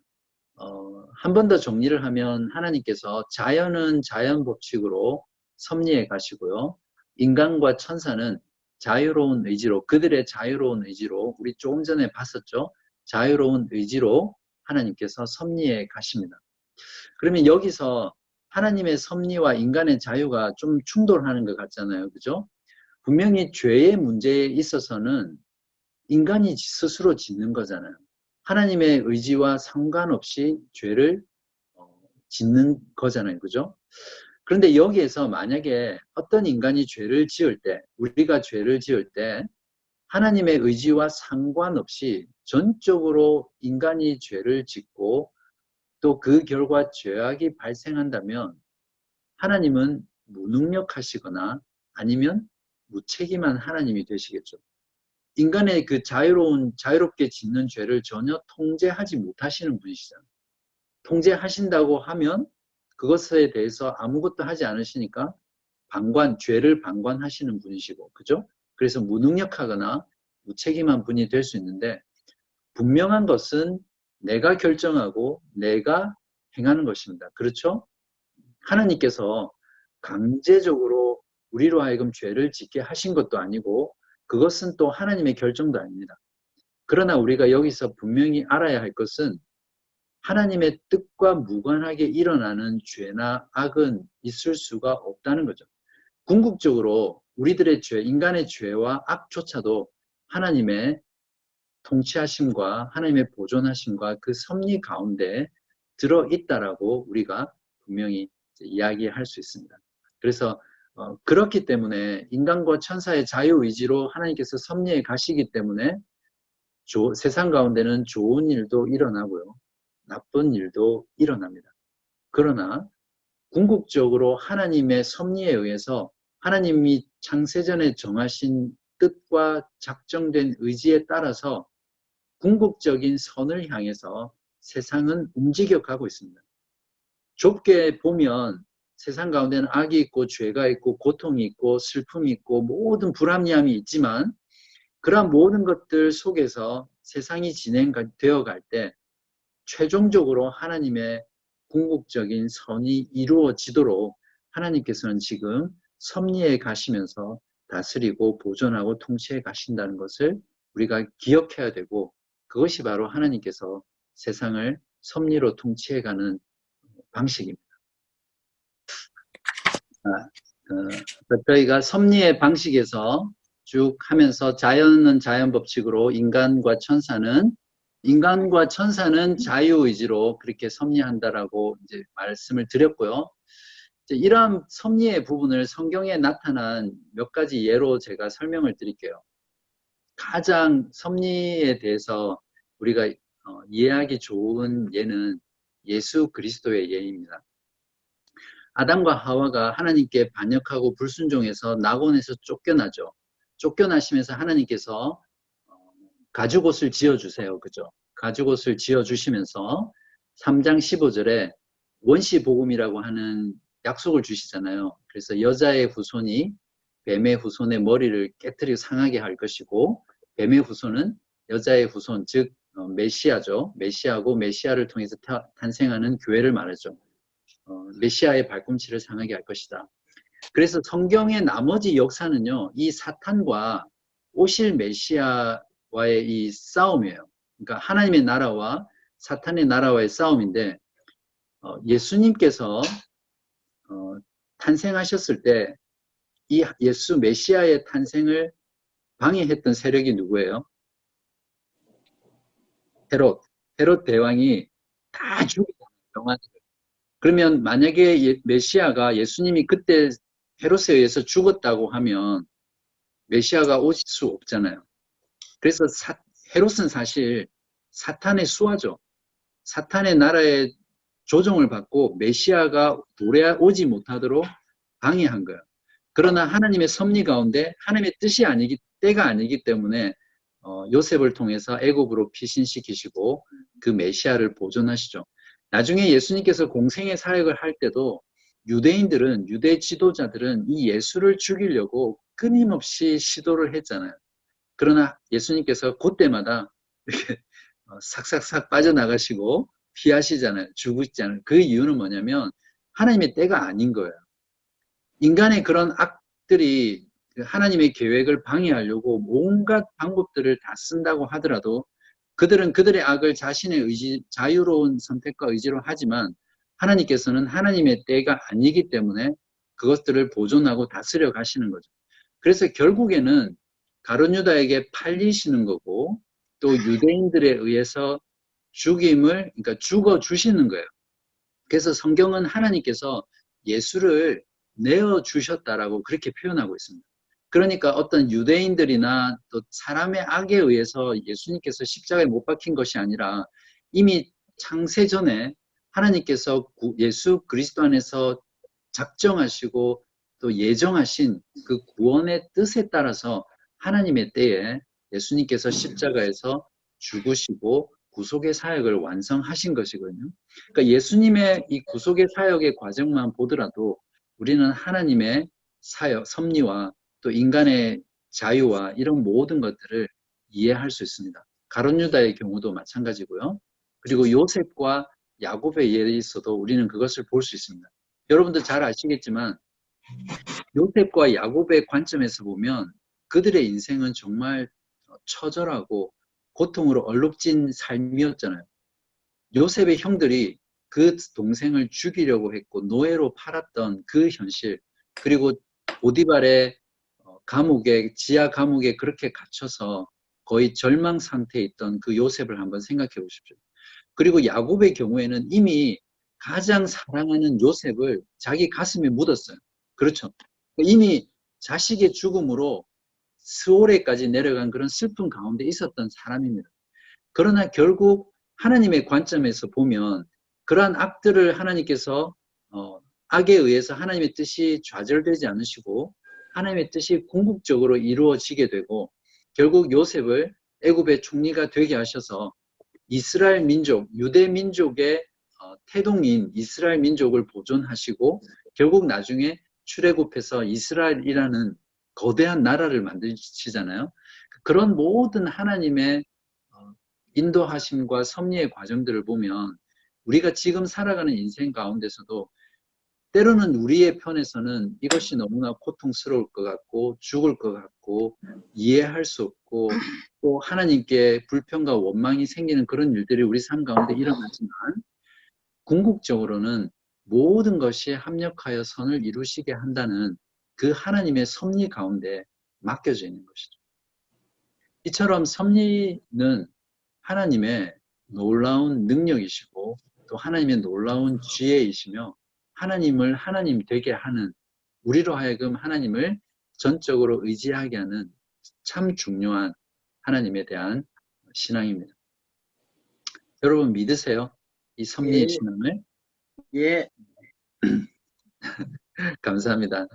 한 번 더 정리를 하면 하나님께서 자연은 자연 법칙으로 섭리해 가시고요. 인간과 천사는 자유로운 의지로, 그들의 자유로운 의지로, 우리 조금 전에 봤었죠. 자유로운 의지로 하나님께서 섭리해 가십니다. 그러면 여기서 하나님의 섭리와 인간의 자유가 좀 충돌하는 것 같잖아요. 그죠? 분명히 죄의 문제에 있어서는 인간이 스스로 짓는 거잖아요. 하나님의 의지와 상관없이 죄를 짓는 거잖아요. 그죠? 그런데 여기에서 만약에 어떤 인간이 죄를 지을 때, 우리가 죄를 지을 때 하나님의 의지와 상관없이 전적으로 인간이 죄를 짓고 또 그 결과 죄악이 발생한다면 하나님은 무능력하시거나 아니면 무책임한 하나님이 되시겠죠. 인간의 그 자유롭게 짓는 죄를 전혀 통제하지 못하시는 분이시잖아요. 통제하신다고 하면 그것에 대해서 아무것도 하지 않으시니까 죄를 방관하시는 분이시고, 그죠? 그래서 무능력하거나 무책임한 분이 될 수 있는데, 분명한 것은 내가 결정하고 내가 행하는 것입니다. 그렇죠? 하나님께서 강제적으로 우리로 하여금 죄를 짓게 하신 것도 아니고, 그것은 또 하나님의 결정도 아닙니다. 그러나 우리가 여기서 분명히 알아야 할 것은 하나님의 뜻과 무관하게 일어나는 죄나 악은 있을 수가 없다는 거죠. 궁극적으로 우리들의 죄, 인간의 죄와 악조차도 하나님의 통치하심과 하나님의 보존하심과 그 섭리 가운데 들어있다라고 우리가 분명히 이야기할 수 있습니다. 그래서 그렇기 때문에 인간과 천사의 자유의지로 하나님께서 섭리해 가시기 때문에 세상 가운데는 좋은 일도 일어나고요. 나쁜 일도 일어납니다. 그러나 궁극적으로 하나님의 섭리에 의해서 하나님이 창세전에 정하신 뜻과 작정된 의지에 따라서 궁극적인 선을 향해서 세상은 움직여가고 있습니다. 좁게 보면 세상 가운데는 악이 있고 죄가 있고 고통이 있고 슬픔이 있고 모든 불합리함이 있지만 그러한 모든 것들 속에서 세상이 진행되어 갈 때 최종적으로 하나님의 궁극적인 선이 이루어지도록 하나님께서는 지금 섭리해 가시면서 다스리고 보존하고 통치해 가신다는 것을 우리가 기억해야 되고 그것이 바로 하나님께서 세상을 섭리로 통치해 가는 방식입니다. 저희가 섭리의 방식에서 쭉 하면서 자연은 자연 법칙으로 인간과 천사는 자유의지로 그렇게 섭리한다라고 이제 말씀을 드렸고요. 이러한 섭리의 부분을 성경에 나타난 몇 가지 예로 제가 설명을 드릴게요. 가장 섭리에 대해서 우리가 이해하기 좋은 예는 예수 그리스도의 예입니다. 아담과 하와가 하나님께 반역하고 불순종해서 낙원에서 쫓겨나죠. 쫓겨나시면서 하나님께서 가죽옷을 지어주세요. 그죠? 가죽옷을 지어주시면서 3장 15절에 원시복음이라고 하는 약속을 주시잖아요. 그래서 여자의 후손이 뱀의 후손의 머리를 깨트리고 상하게 할 것이고 뱀의 후손은 여자의 후손, 즉 메시아죠. 메시아고 메시아를 통해서 탄생하는 교회를 말하죠. 메시아의 발꿈치를 상하게 할 것이다. 그래서 성경의 나머지 역사는요. 이 사탄과 오실 메시아와의 이 싸움이에요. 그러니까 하나님의 나라와 사탄의 나라와의 싸움인데 예수님께서 탄생하셨을 때 이 예수 메시아의 탄생을 방해했던 세력이 누구예요? 헤롯. 헤롯 대왕이 다 죽이잖아요. 영아들. 그러면 만약에 메시아가 예수님이 그때 헤롯에 의해서 죽었다고 하면 메시아가 오실 수 없잖아요. 그래서 헤롯은 사실 사탄의 수하죠. 사탄의 나라의 조종을 받고 메시아가 오지 못하도록 방해한 거예요. 그러나 하나님의 섭리 가운데 하나님의 때가 아니기 때문에 요셉을 통해서 애굽으로 피신시키시고 그 메시아를 보존하시죠. 나중에 예수님께서 공생의 사역을 할 때도 유대인들은, 유대 지도자들은 이 예수를 죽이려고 끊임없이 시도를 했잖아요. 그러나 예수님께서 그때마다 이렇게 삭삭삭 빠져나가시고 피하시잖아요. 죽으시잖아요. 그 이유는 뭐냐면 하나님의 때가 아닌 거예요. 인간의 그런 악들이 하나님의 계획을 방해하려고 온갖 방법들을 다 쓴다고 하더라도 그들은 그들의 악을 자신의 의지, 자유로운 선택과 의지로 하지만 하나님께서는 하나님의 때가 아니기 때문에 그것들을 보존하고 다스려 가시는 거죠. 그래서 결국에는 가룟 유다에게 팔리시는 거고 또 유대인들에 의해서 그러니까 죽어 주시는 거예요. 그래서 성경은 하나님께서 예수를 내어 주셨다라고 그렇게 표현하고 있습니다. 그러니까 어떤 유대인들이나 또 사람의 악에 의해서 예수님께서 십자가에 못 박힌 것이 아니라 이미 창세 전에 하나님께서 예수 그리스도 안에서 작정하시고 또 예정하신 그 구원의 뜻에 따라서 하나님의 때에 예수님께서 십자가에서 죽으시고 구속의 사역을 완성하신 것이거든요. 그러니까 예수님의 이 구속의 사역의 과정만 보더라도 우리는 하나님의 사역, 섭리와 또 인간의 자유와 이런 모든 것들을 이해할 수 있습니다. 가룟 유다의 경우도 마찬가지고요. 그리고 요셉과 야곱의 예에 있어도 우리는 그것을 볼 수 있습니다. 여러분도 잘 아시겠지만 요셉과 야곱의 관점에서 보면 그들의 인생은 정말 처절하고 고통으로 얼룩진 삶이었잖아요. 요셉의 형들이 그 동생을 죽이려고 했고 노예로 팔았던 그 현실, 그리고 보디발의 지하 감옥에 그렇게 갇혀서 거의 절망 상태에 있던 그 요셉을 한번 생각해 보십시오. 그리고 야곱의 경우에는 이미 가장 사랑하는 요셉을 자기 가슴에 묻었어요. 그렇죠. 이미 자식의 죽음으로 스오레까지 내려간 그런 슬픔 가운데 있었던 사람입니다. 그러나 결국 하나님의 관점에서 보면 그러한 악들을 하나님께서 악에 의해서 하나님의 뜻이 좌절되지 않으시고 하나님의 뜻이 궁극적으로 이루어지게 되고 결국 요셉을 애굽의 총리가 되게 하셔서 이스라엘 민족, 유대 민족의 태동인 이스라엘 민족을 보존하시고 결국 나중에 출애굽해서 이스라엘이라는 거대한 나라를 만드시잖아요. 그런 모든 하나님의 인도하심과 섭리의 과정들을 보면 우리가 지금 살아가는 인생 가운데서도 때로는 우리의 편에서는 이것이 너무나 고통스러울 것 같고 죽을 것 같고 이해할 수 없고 또 하나님께 불평과 원망이 생기는 그런 일들이 우리 삶 가운데 일어나지만 궁극적으로는 모든 것이 합력하여 선을 이루시게 한다는 그 하나님의 섭리 가운데 맡겨져 있는 것이죠. 이처럼 섭리는 하나님의 놀라운 능력이시고 또 하나님의 놀라운 지혜이시며 하나님을 하나님 되게 하는 우리로 하여금 하나님을 전적으로 의지하게 하는 참 중요한 하나님에 대한 신앙입니다. 여러분 믿으세요? 이 섭리의 예. 신앙을? 예. 감사합니다.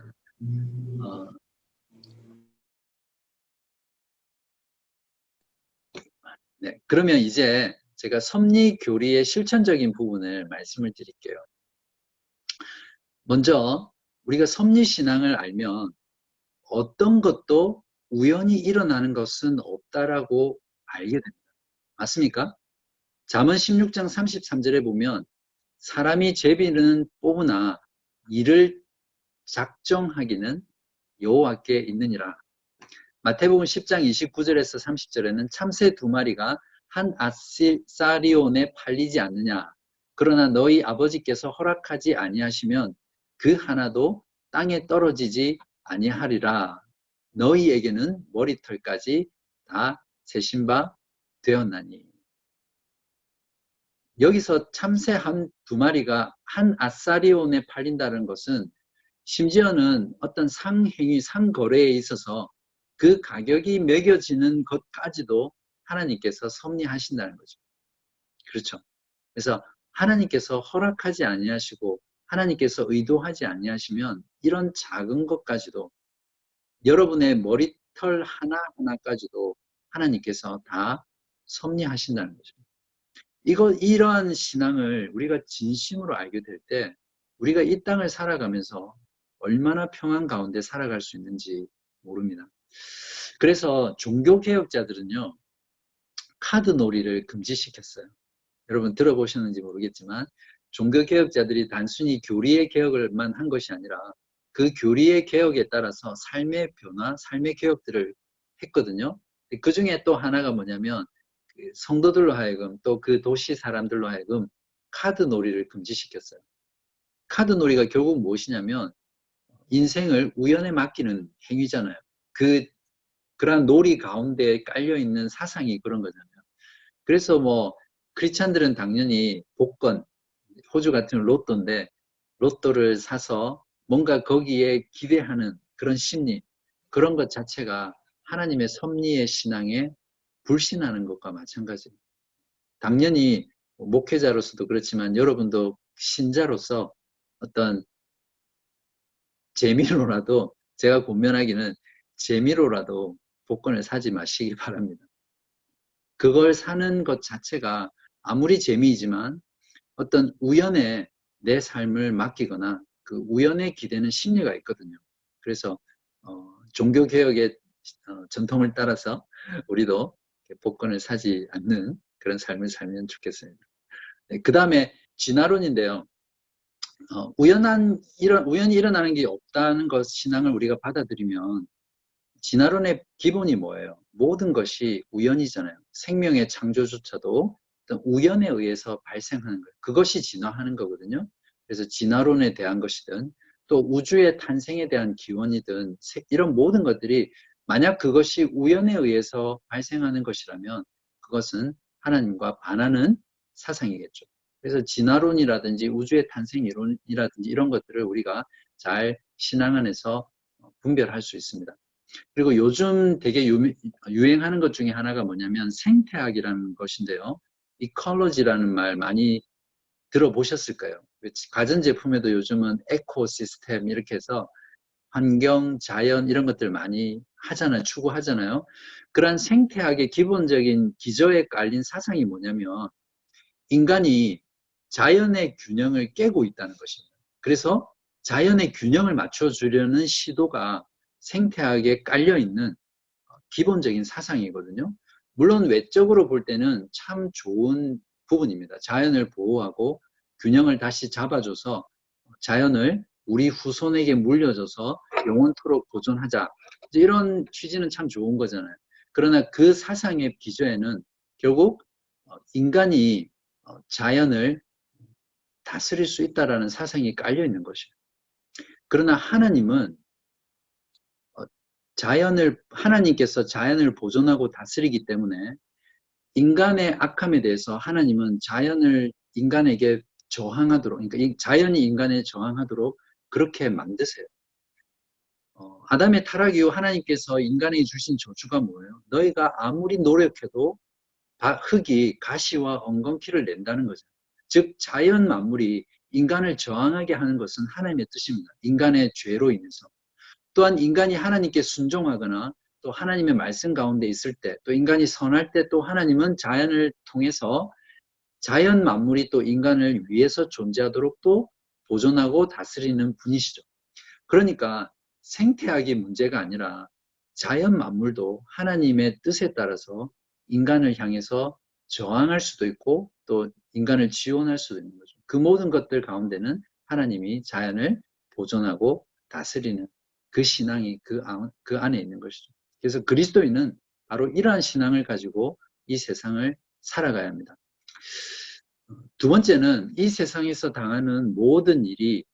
네, 그러면 이제 제가 섭리 교리의 실천적인 부분을 말씀을 드릴게요. 먼저 우리가 섭리 신앙을 알면 어떤 것도 우연히 일어나는 것은 없다라고 알게 됩니다. 맞습니까? 잠언 16장 33절에 보면 사람이 제비는 뽑으나 이를 작정하기는 여호와께 있느니라. 마태복음 10장 29절에서 30절에는 참새 2마리가 한 아사리온에 팔리지 않느냐. 그러나 너희 아버지께서 허락하지 아니하시면 그 하나도 땅에 떨어지지 아니하리라. 너희에게는 머리털까지 다 세신 바 되었나니. 여기서 참새 한 두 마리가 한 아사리온에 팔린다는 것은 심지어는 어떤 상행위, 상거래에 있어서 그 가격이 매겨지는 것까지도 하나님께서 섭리하신다는 거죠. 그렇죠. 그래서 하나님께서 허락하지 아니하시고 하나님께서 의도하지 아니하시면 이런 작은 것까지도 여러분의 머리털 하나하나까지도 하나님께서 다 섭리하신다는 거죠. 이러한 신앙을 우리가 진심으로 알게 될 때 우리가 이 땅을 살아가면서 얼마나 평안 가운데 살아갈 수 있는지 모릅니다. 그래서 종교개혁자들은요, 카드놀이를 금지시켰어요. 여러분 들어보셨는지 모르겠지만 종교개혁자들이 단순히 교리의 개혁을만 한 것이 아니라 그 교리의 개혁에 따라서 삶의 변화, 삶의 개혁들을 했거든요. 그 중에 또 하나가 뭐냐면 성도들로 하여금 또 그 도시 사람들로 하여금 카드놀이를 금지시켰어요. 카드놀이가 결국 무엇이냐면 인생을 우연에 맡기는 행위잖아요. 그러한 놀이 가운데 깔려있는 사상이 그런 거잖아요. 그래서 뭐 크리스찬들은 당연히 복권, 호주 같은 로또인데 로또를 사서 뭔가 거기에 기대하는 그런 심리, 그런 것 자체가 하나님의 섭리의 신앙에 불신하는 것과 마찬가지입니다. 당연히 목회자로서도 그렇지만 여러분도 신자로서 어떤 재미로라도 제가 권면하기는 재미로라도 복권을 사지 마시기 바랍니다. 그걸 사는 것 자체가 아무리 재미이지만 어떤 우연에 내 삶을 맡기거나 그 우연에 기대는 심리가 있거든요. 그래서 종교개혁의 전통을 따라서 우리도 복권을 사지 않는 그런 삶을 살면 좋겠습니다. 네, 그 다음에 진화론인데요. 우연히 일어나는 게 없다는 것 신앙을 우리가 받아들이면 진화론의 기본이 뭐예요? 모든 것이 우연이잖아요. 생명의 창조조차도 어떤 우연에 의해서 발생하는 거예요. 그것이 진화하는 거거든요. 그래서 진화론에 대한 것이든 또 우주의 탄생에 대한 기원이든 이런 모든 것들이 만약 그것이 우연에 의해서 발생하는 것이라면 그것은 하나님과 반하는 사상이겠죠. 그래서 진화론이라든지 우주의 탄생 이론이라든지 이런 것들을 우리가 잘 신앙 안에서 분별할 수 있습니다. 그리고 요즘 되게 유행하는 것 중에 하나가 뭐냐면 생태학이라는 것인데요. 이컬러지라는 말 많이 들어보셨을까요? 가전제품에도 요즘은 에코시스템 이렇게 해서 환경, 자연 이런 것들 많이 하잖아요. 추구하잖아요. 그러한 생태학의 기본적인 기저에 깔린 사상이 뭐냐면 인간이 자연의 균형을 깨고 있다는 것입니다. 그래서 자연의 균형을 맞춰주려는 시도가 생태학에 깔려있는 기본적인 사상이거든요. 물론 외적으로 볼 때는 참 좋은 부분입니다. 자연을 보호하고 균형을 다시 잡아줘서 자연을 우리 후손에게 물려줘서 영원토록 보존하자. 이런 취지는 참 좋은 거잖아요. 그러나 그 사상의 기저에는 결국 인간이 자연을 다스릴 수 있다라는 사상이 깔려 있는 것이에요. 그러나 하나님은 하나님께서 자연을 보존하고 다스리기 때문에 인간의 악함에 대해서 하나님은 자연을 인간에게 저항하도록, 그러니까 자연이 인간에 저항하도록 그렇게 만드세요. 아담의 타락 이후 하나님께서 인간에게 주신 저주가 뭐예요? 너희가 아무리 노력해도 흙이 가시와 엉겅퀴를 낸다는 거죠. 즉 자연 만물이 인간을 저항하게 하는 것은 하나님의 뜻입니다. 인간의 죄로 인해서. 또한 인간이 하나님께 순종하거나 또 하나님의 말씀 가운데 있을 때, 또 인간이 선할 때 또 하나님은 자연을 통해서 자연 만물이 또 인간을 위해서 존재하도록 또 보존하고 다스리는 분이시죠. 그러니까 생태학이 문제가 아니라 자연 만물도 하나님의 뜻에 따라서 인간을 향해서 저항할 수도 있고 또 인간을 지원할 수도 있는 거죠. 그 모든 것들 가운데는 하나님이 자연을 보존하고 다스리는 그 신앙이 그 안에 있는 것이죠. 그래서 그리스도인은 바로 이러한 신앙을 가지고 이 세상을 살아가야 합니다. 두 번째는 이 세상에서 당하는 모든 일이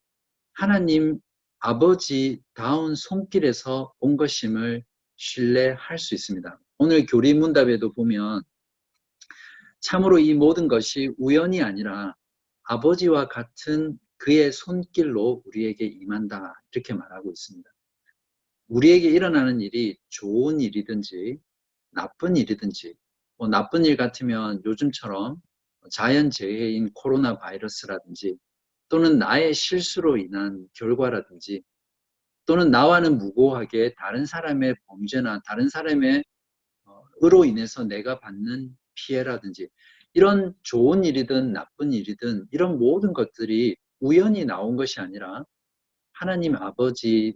하나님 아버지다운 손길에서 온 것임을 신뢰할 수 있습니다. 오늘 교리문답에도 보면 참으로 이 모든 것이 우연이 아니라 아버지와 같은 그의 손길로 우리에게 임한다. 이렇게 말하고 있습니다. 우리에게 일어나는 일이 좋은 일이든지 나쁜 일이든지, 나쁜 일 같으면 요즘처럼 자연재해인 코로나 바이러스라든지, 또는 나의 실수로 인한 결과라든지, 또는 나와는 무고하게 다른 사람의 범죄나 다른 사람의 으로 인해서 내가 받는 피해라든지, 이런 좋은 일이든 나쁜 일이든 이런 모든 것들이 우연히 나온 것이 아니라 하나님 아버지의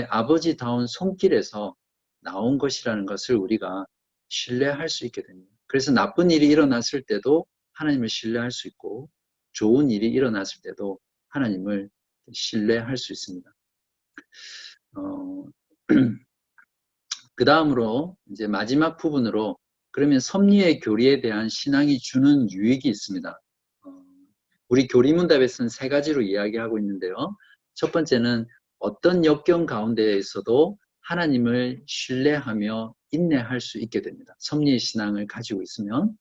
아버지다운 손길에서 나온 것이라는 것을 우리가 신뢰할 수 있게 됩니다. 그래서 나쁜 일이 일어났을 때도 하나님을 신뢰할 수 있고, 좋은 일이 일어났을 때도 하나님을 신뢰할 수 있습니다. 그 다음으로 이제 마지막 부분으로, 그러면 섭리의 교리에 대한 신앙이 주는 유익이 있습니다. 우리 교리문답에서는 세 가지로 이야기하고 있는데요. 첫 번째는 어떤 역경 가운데에서도 하나님을 신뢰하며 인내할 수 있게 됩니다. 섭리의 신앙을 가지고 있으면.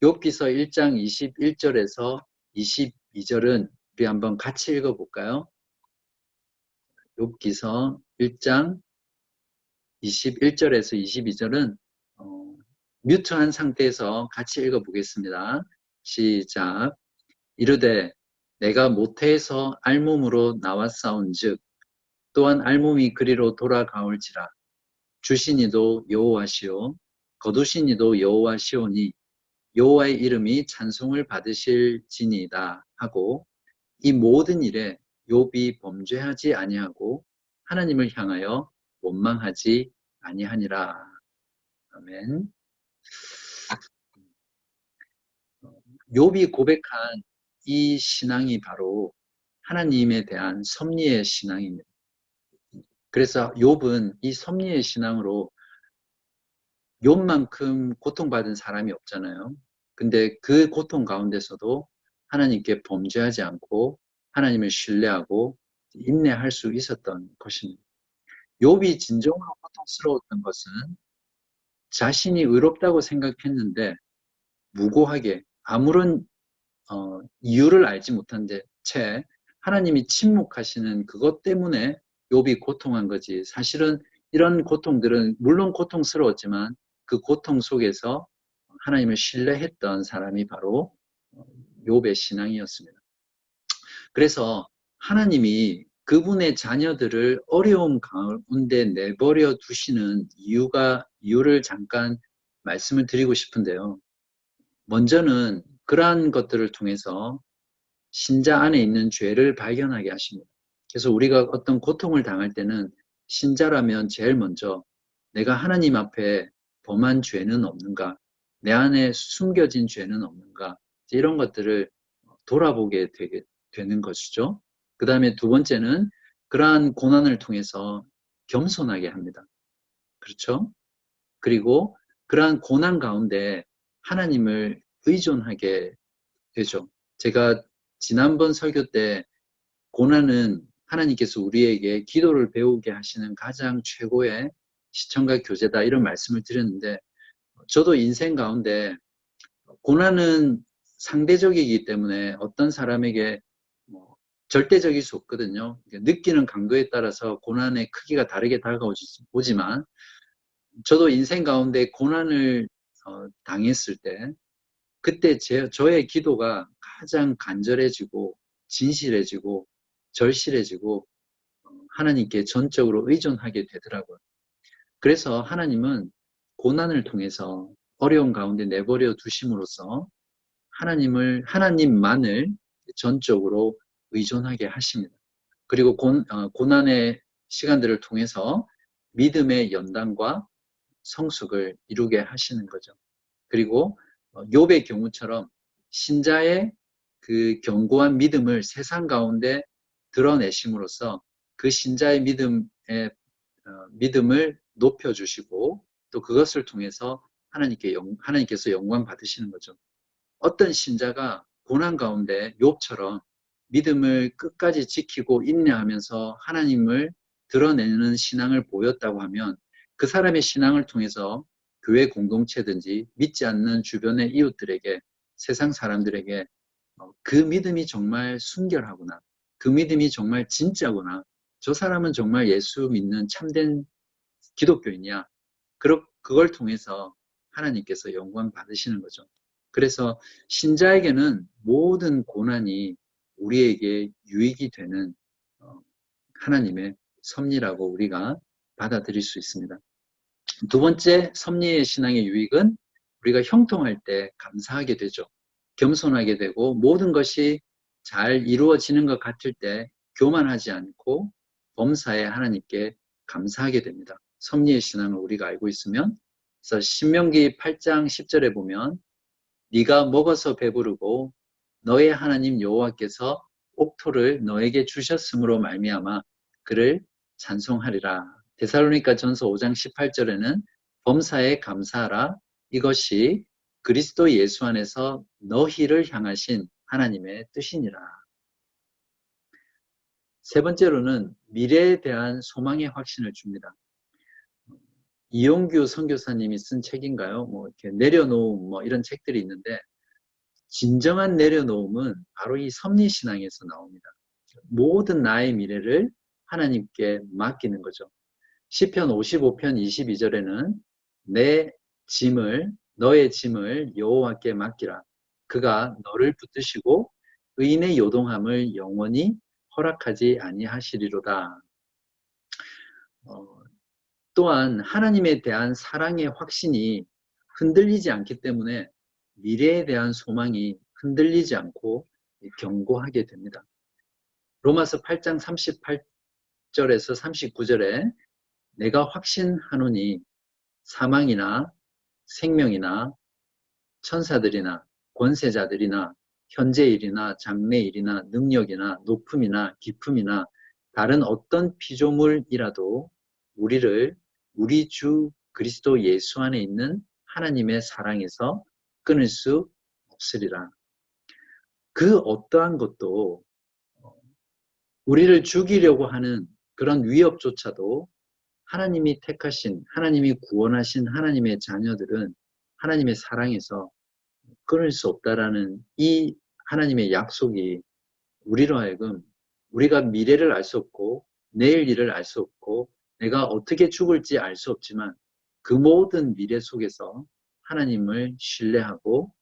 욥기서 1장 21절에서 22절은 우리 한번 같이 읽어볼까요? 욥기서 1장 21절에서 22절은 뮤트한 상태에서 같이 읽어보겠습니다. 시작. 이르되 내가 모태에서 알몸으로 나왔사온즉 또한 알몸이 그리로 돌아가올지라. 주시니도 여호와시오 거두시니도 여호와시오니 여호와의 이름이 찬송을 받으실지니이다 하고, 이 모든 일에 욥이 범죄하지 아니하고 하나님을 향하여 원망하지 아니하니라. 아멘. 욥이 고백한 이 신앙이 바로 하나님에 대한 섭리의 신앙입니다. 그래서 욥은 이 섭리의 신앙으로, 욥만큼 고통받은 사람이 없잖아요. 근데 그 고통 가운데서도 하나님께 범죄하지 않고 하나님을 신뢰하고 인내할 수 있었던 것입니다. 욥이 진정으로 고통스러웠던 것은 자신이 의롭다고 생각했는데 무고하게 아무런 이유를 알지 못한 채 하나님이 침묵하시는 그것 때문에 욥이 고통한 거지. 사실은 이런 고통들은 물론 고통스러웠지만 그 고통 속에서 하나님을 신뢰했던 사람이 바로 욥의 신앙이었습니다. 그래서 하나님이 그분의 자녀들을 어려움 가운데 내버려 두시는 이유를 잠깐 말씀을 드리고 싶은데요. 먼저는 그러한 것들을 통해서 신자 안에 있는 죄를 발견하게 하십니다. 그래서 우리가 어떤 고통을 당할 때는 신자라면 제일 먼저 내가 하나님 앞에 범한 죄는 없는가, 내 안에 숨겨진 죄는 없는가, 이런 것들을 돌아보게 되는 것이죠. 그 다음에 두 번째는 그러한 고난을 통해서 겸손하게 합니다. 그렇죠? 그리고 그러한 고난 가운데 하나님을 의존하게 되죠. 제가 지난번 설교 때 고난은 하나님께서 우리에게 기도를 배우게 하시는 가장 최고의 시청과 교재다, 이런 말씀을 드렸는데, 저도 인생 가운데 고난은 상대적이기 때문에 어떤 사람에게 절대적일 수 없거든요. 느끼는 강도에 따라서 고난의 크기가 다르게 다가오지만, 저도 인생 가운데 고난을 당했을 때 그때 저의 기도가 가장 간절해지고 진실해지고 절실해지고 하나님께 전적으로 의존하게 되더라고요. 그래서 하나님은 고난을 통해서 어려운 가운데 내버려 두심으로써 하나님만을 전적으로 의존하게 하십니다. 그리고 고난의 시간들을 통해서 믿음의 연단과 성숙을 이루게 하시는 거죠. 그리고 욥의 경우처럼 신자의 그 견고한 믿음을 세상 가운데 드러내심으로써 그 신자의 믿음을 높여주시고, 또 그것을 통해서 하나님께서 영광 받으시는 거죠. 어떤 신자가 고난 가운데 욥처럼 믿음을 끝까지 지키고 인내하면서 하나님을 드러내는 신앙을 보였다고 하면, 그 사람의 신앙을 통해서 교회 공동체든지 믿지 않는 주변의 이웃들에게 세상 사람들에게 그 믿음이 정말 순결하구나, 그 믿음이 정말 진짜구나, 저 사람은 정말 예수 믿는 참된 기독교인이야. 그걸 통해서 하나님께서 영광 받으시는 거죠. 그래서 신자에게는 모든 고난이 우리에게 유익이 되는 하나님의 섭리라고 우리가 받아들일 수 있습니다. 두 번째 섭리의 신앙의 유익은 우리가 형통할 때 감사하게 되죠. 겸손하게 되고 모든 것이 잘 이루어지는 것 같을 때 교만하지 않고 범사에 하나님께 감사하게 됩니다. 섭리의 신앙을 우리가 알고 있으면, 그래서 신명기 8장 10절에 보면 네가 먹어서 배부르고 너의 하나님 여호와께서 옥토를 너에게 주셨으므로 말미암아 그를 찬송하리라. 데살로니가 전서 5장 18절에는 범사에 감사하라. 이것이 그리스도 예수 안에서 너희를 향하신 하나님의 뜻이니라. 세 번째로는 미래에 대한 소망의 확신을 줍니다. 이용규 선교사님이 쓴 책인가요? 이렇게 내려놓음 이런 책들이 있는데, 진정한 내려놓음은 바로 이 섭리신앙에서 나옵니다. 모든 나의 미래를 하나님께 맡기는 거죠. 시편 55편 22절에는 너의 짐을 여호와께 맡기라. 그가 너를 붙드시고 의인의 요동함을 영원히 허락하지 아니하시리로다. 또한 하나님에 대한 사랑의 확신이 흔들리지 않기 때문에 미래에 대한 소망이 흔들리지 않고 견고하게 됩니다. 로마서 8장 38절에서 39절에 내가 확신하노니 사망이나 생명이나 천사들이나 권세자들이나 현재일이나 장래일이나 능력이나 높음이나 깊음이나 다른 어떤 피조물이라도 우리를 우리 주 그리스도 예수 안에 있는 하나님의 사랑에서 끊을 수 없으리라. 그 어떠한 것도 우리를 죽이려고 하는 그런 위협조차도 하나님이 택하신, 하나님이 구원하신 하나님의 자녀들은 하나님의 사랑에서 끊을 수 없다라는 이 하나님의 약속이 우리로 하여금 우리가 미래를 알 수 없고 내일 일을 알 수 없고 내가 어떻게 죽을지 알 수 없지만 그 모든 미래 속에서 하나님을 신뢰하고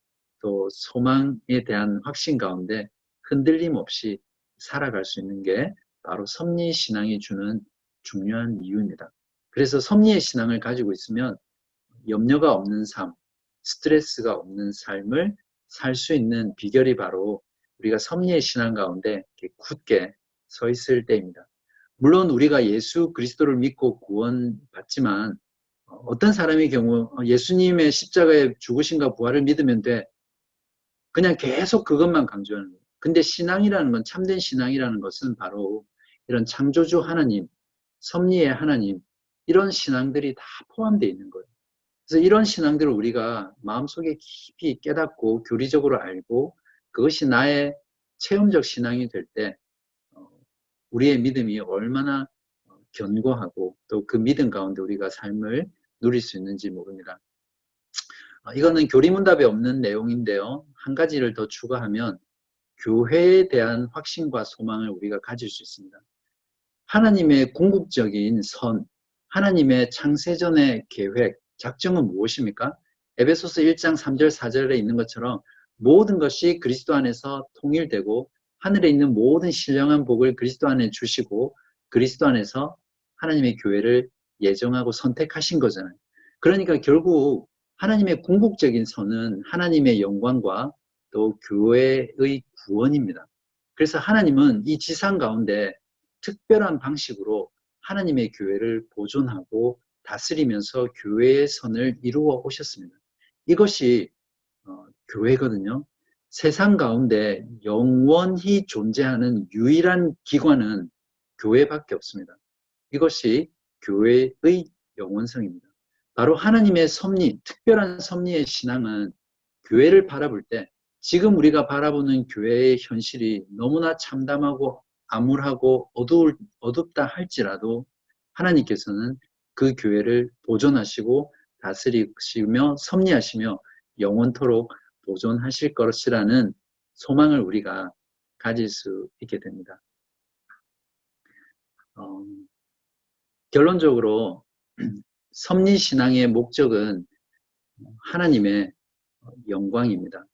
또 소망에 대한 확신 가운데 흔들림 없이 살아갈 수 있는 게 바로 섭리의 신앙이 주는 중요한 이유입니다. 그래서 섭리의 신앙을 가지고 있으면 염려가 없는 삶, 스트레스가 없는 삶을 살 수 있는 비결이 바로 우리가 섭리의 신앙 가운데 이렇게 굳게 서 있을 때입니다. 물론 우리가 예수 그리스도를 믿고 구원받지만 어떤 사람의 경우 예수님의 십자가의 죽으심과 부활을 믿으면 돼. 그냥 계속 그것만 강조하는 거예요. 근데 신앙이라는 건, 참된 신앙이라는 것은 바로 이런 창조주 하나님, 섭리의 하나님, 이런 신앙들이 다 포함되어 있는 거예요. 그래서 이런 신앙들을 우리가 마음속에 깊이 깨닫고 교리적으로 알고 그것이 나의 체험적 신앙이 될 때 우리의 믿음이 얼마나 견고하고 또 그 믿음 가운데 우리가 삶을 누릴 수 있는지 모릅니다. 이거는 교리문답에 없는 내용인데요. 한 가지를 더 추가하면 교회에 대한 확신과 소망을 우리가 가질 수 있습니다. 하나님의 궁극적인 선, 하나님의 창세전의 계획, 작정은 무엇입니까? 에베소서 1장 3절 4절에 있는 것처럼 모든 것이 그리스도 안에서 통일되고 하늘에 있는 모든 신령한 복을 그리스도 안에 주시고 그리스도 안에서 하나님의 교회를 예정하고 선택하신 거잖아요. 그러니까 결국 하나님의 궁극적인 선은 하나님의 영광과 또 교회의 구원입니다. 그래서 하나님은 이 지상 가운데 특별한 방식으로 하나님의 교회를 보존하고 다스리면서 교회의 선을 이루어 오셨습니다. 이것이 교회거든요. 세상 가운데 영원히 존재하는 유일한 기관은 교회밖에 없습니다. 이것이 교회의 영원성입니다. 바로 하나님의 섭리, 특별한 섭리의 신앙은 교회를 바라볼 때 지금 우리가 바라보는 교회의 현실이 너무나 참담하고 암울하고 어둡다 할지라도 하나님께서는 그 교회를 보존하시고 다스리시며 섭리하시며 영원토록 보존하실 것이라는 소망을 우리가 가질 수 있게 됩니다. 결론적으로 섭리신앙의 목적은 하나님의 영광입니다.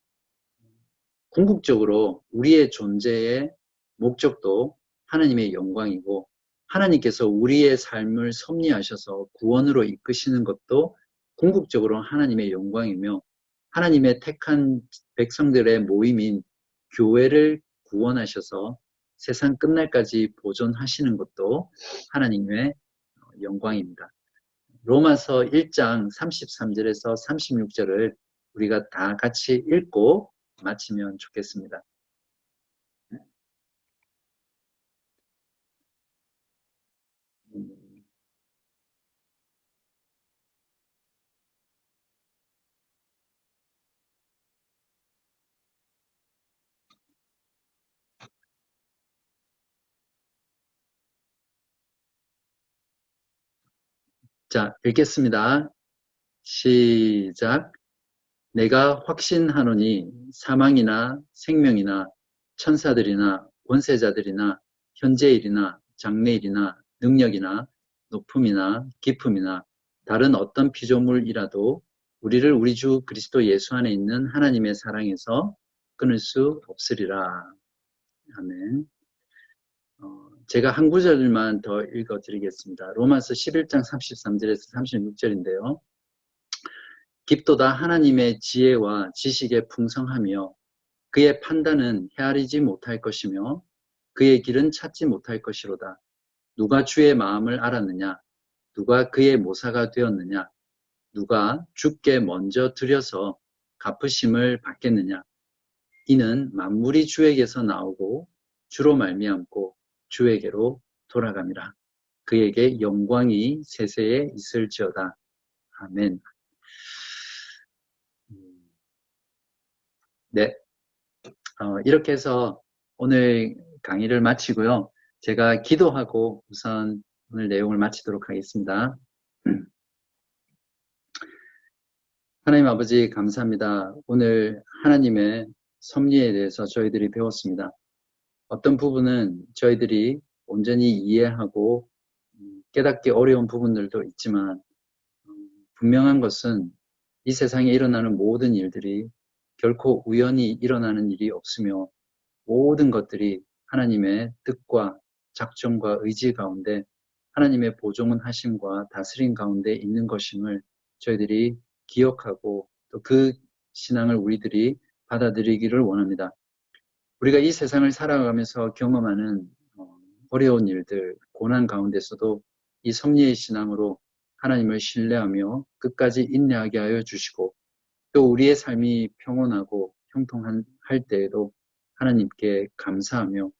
궁극적으로 우리의 존재의 목적도 하나님의 영광이고, 하나님께서 우리의 삶을 섭리하셔서 구원으로 이끄시는 것도 궁극적으로 하나님의 영광이며, 하나님의 택한 백성들의 모임인 교회를 구원하셔서 세상 끝날까지 보존하시는 것도 하나님의 영광입니다. 로마서 1장 33절에서 36절을 우리가 다 같이 읽고 마치면 좋겠습니다. 자, 읽겠습니다. 시작. 내가 확신하노니 사망이나 생명이나 천사들이나 권세자들이나 현재일이나 장래일이나 능력이나 높음이나 깊음이나 다른 어떤 피조물이라도 우리를 우리 주 그리스도 예수 안에 있는 하나님의 사랑에서 끊을 수 없으리라. 아멘. 제가 한 구절만 더 읽어드리겠습니다. 로마서 11장 33절에서 36절인데요. 깊도다 하나님의 지혜와 지식에 풍성하며 그의 판단은 헤아리지 못할 것이며 그의 길은 찾지 못할 것이로다. 누가 주의 마음을 알았느냐? 누가 그의 모사가 되었느냐? 누가 주께 먼저 드려서 갚으심을 받겠느냐? 이는 만물이 주에게서 나오고 주로 말미암고 주에게로 돌아감이라. 그에게 영광이 세세에 있을지어다. 아멘. 네, 이렇게 해서 오늘 강의를 마치고요. 제가 기도하고 우선 오늘 내용을 마치도록 하겠습니다. 하나님 아버지 감사합니다. 오늘 하나님의 섭리에 대해서 저희들이 배웠습니다. 어떤 부분은 저희들이 온전히 이해하고 깨닫기 어려운 부분들도 있지만 분명한 것은 이 세상에 일어나는 모든 일들이 결코 우연히 일어나는 일이 없으며 모든 것들이 하나님의 뜻과 작정과 의지 가운데 하나님의 보존 하심과 다스림 가운데 있는 것임을 저희들이 기억하고 또 그 신앙을 우리들이 받아들이기를 원합니다. 우리가 이 세상을 살아가면서 경험하는 어려운 일들, 고난 가운데서도 이 섭리의 신앙으로 하나님을 신뢰하며 끝까지 인내하게 하여 주시고 또 우리의 삶이 평온하고 형통할 때에도 하나님께 감사하며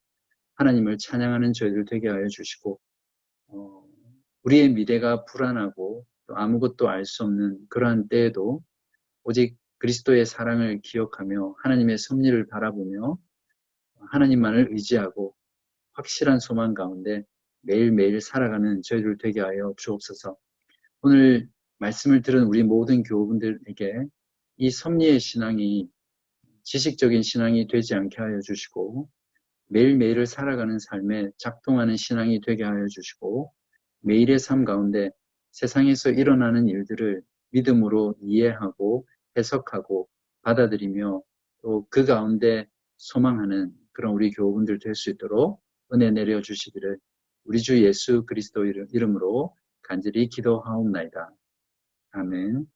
하나님을 찬양하는 저희들 되게 하여 주시고 우리의 미래가 불안하고 또 아무것도 알 수 없는 그러한 때에도 오직 그리스도의 사랑을 기억하며 하나님의 섭리를 바라보며 하나님만을 의지하고 확실한 소망 가운데 매일매일 살아가는 저희들 되게 하여 주옵소서. 오늘 말씀을 들은 우리 모든 교우분들에게 이 섭리의 신앙이 지식적인 신앙이 되지 않게 하여 주시고 매일매일을 살아가는 삶에 작동하는 신앙이 되게 하여 주시고 매일의 삶 가운데 세상에서 일어나는 일들을 믿음으로 이해하고 해석하고 받아들이며 또 그 가운데 소망하는 그런 우리 교우분들 될 수 있도록 은혜 내려주시기를 우리 주 예수 그리스도 이름으로 간절히 기도하옵나이다. 아멘.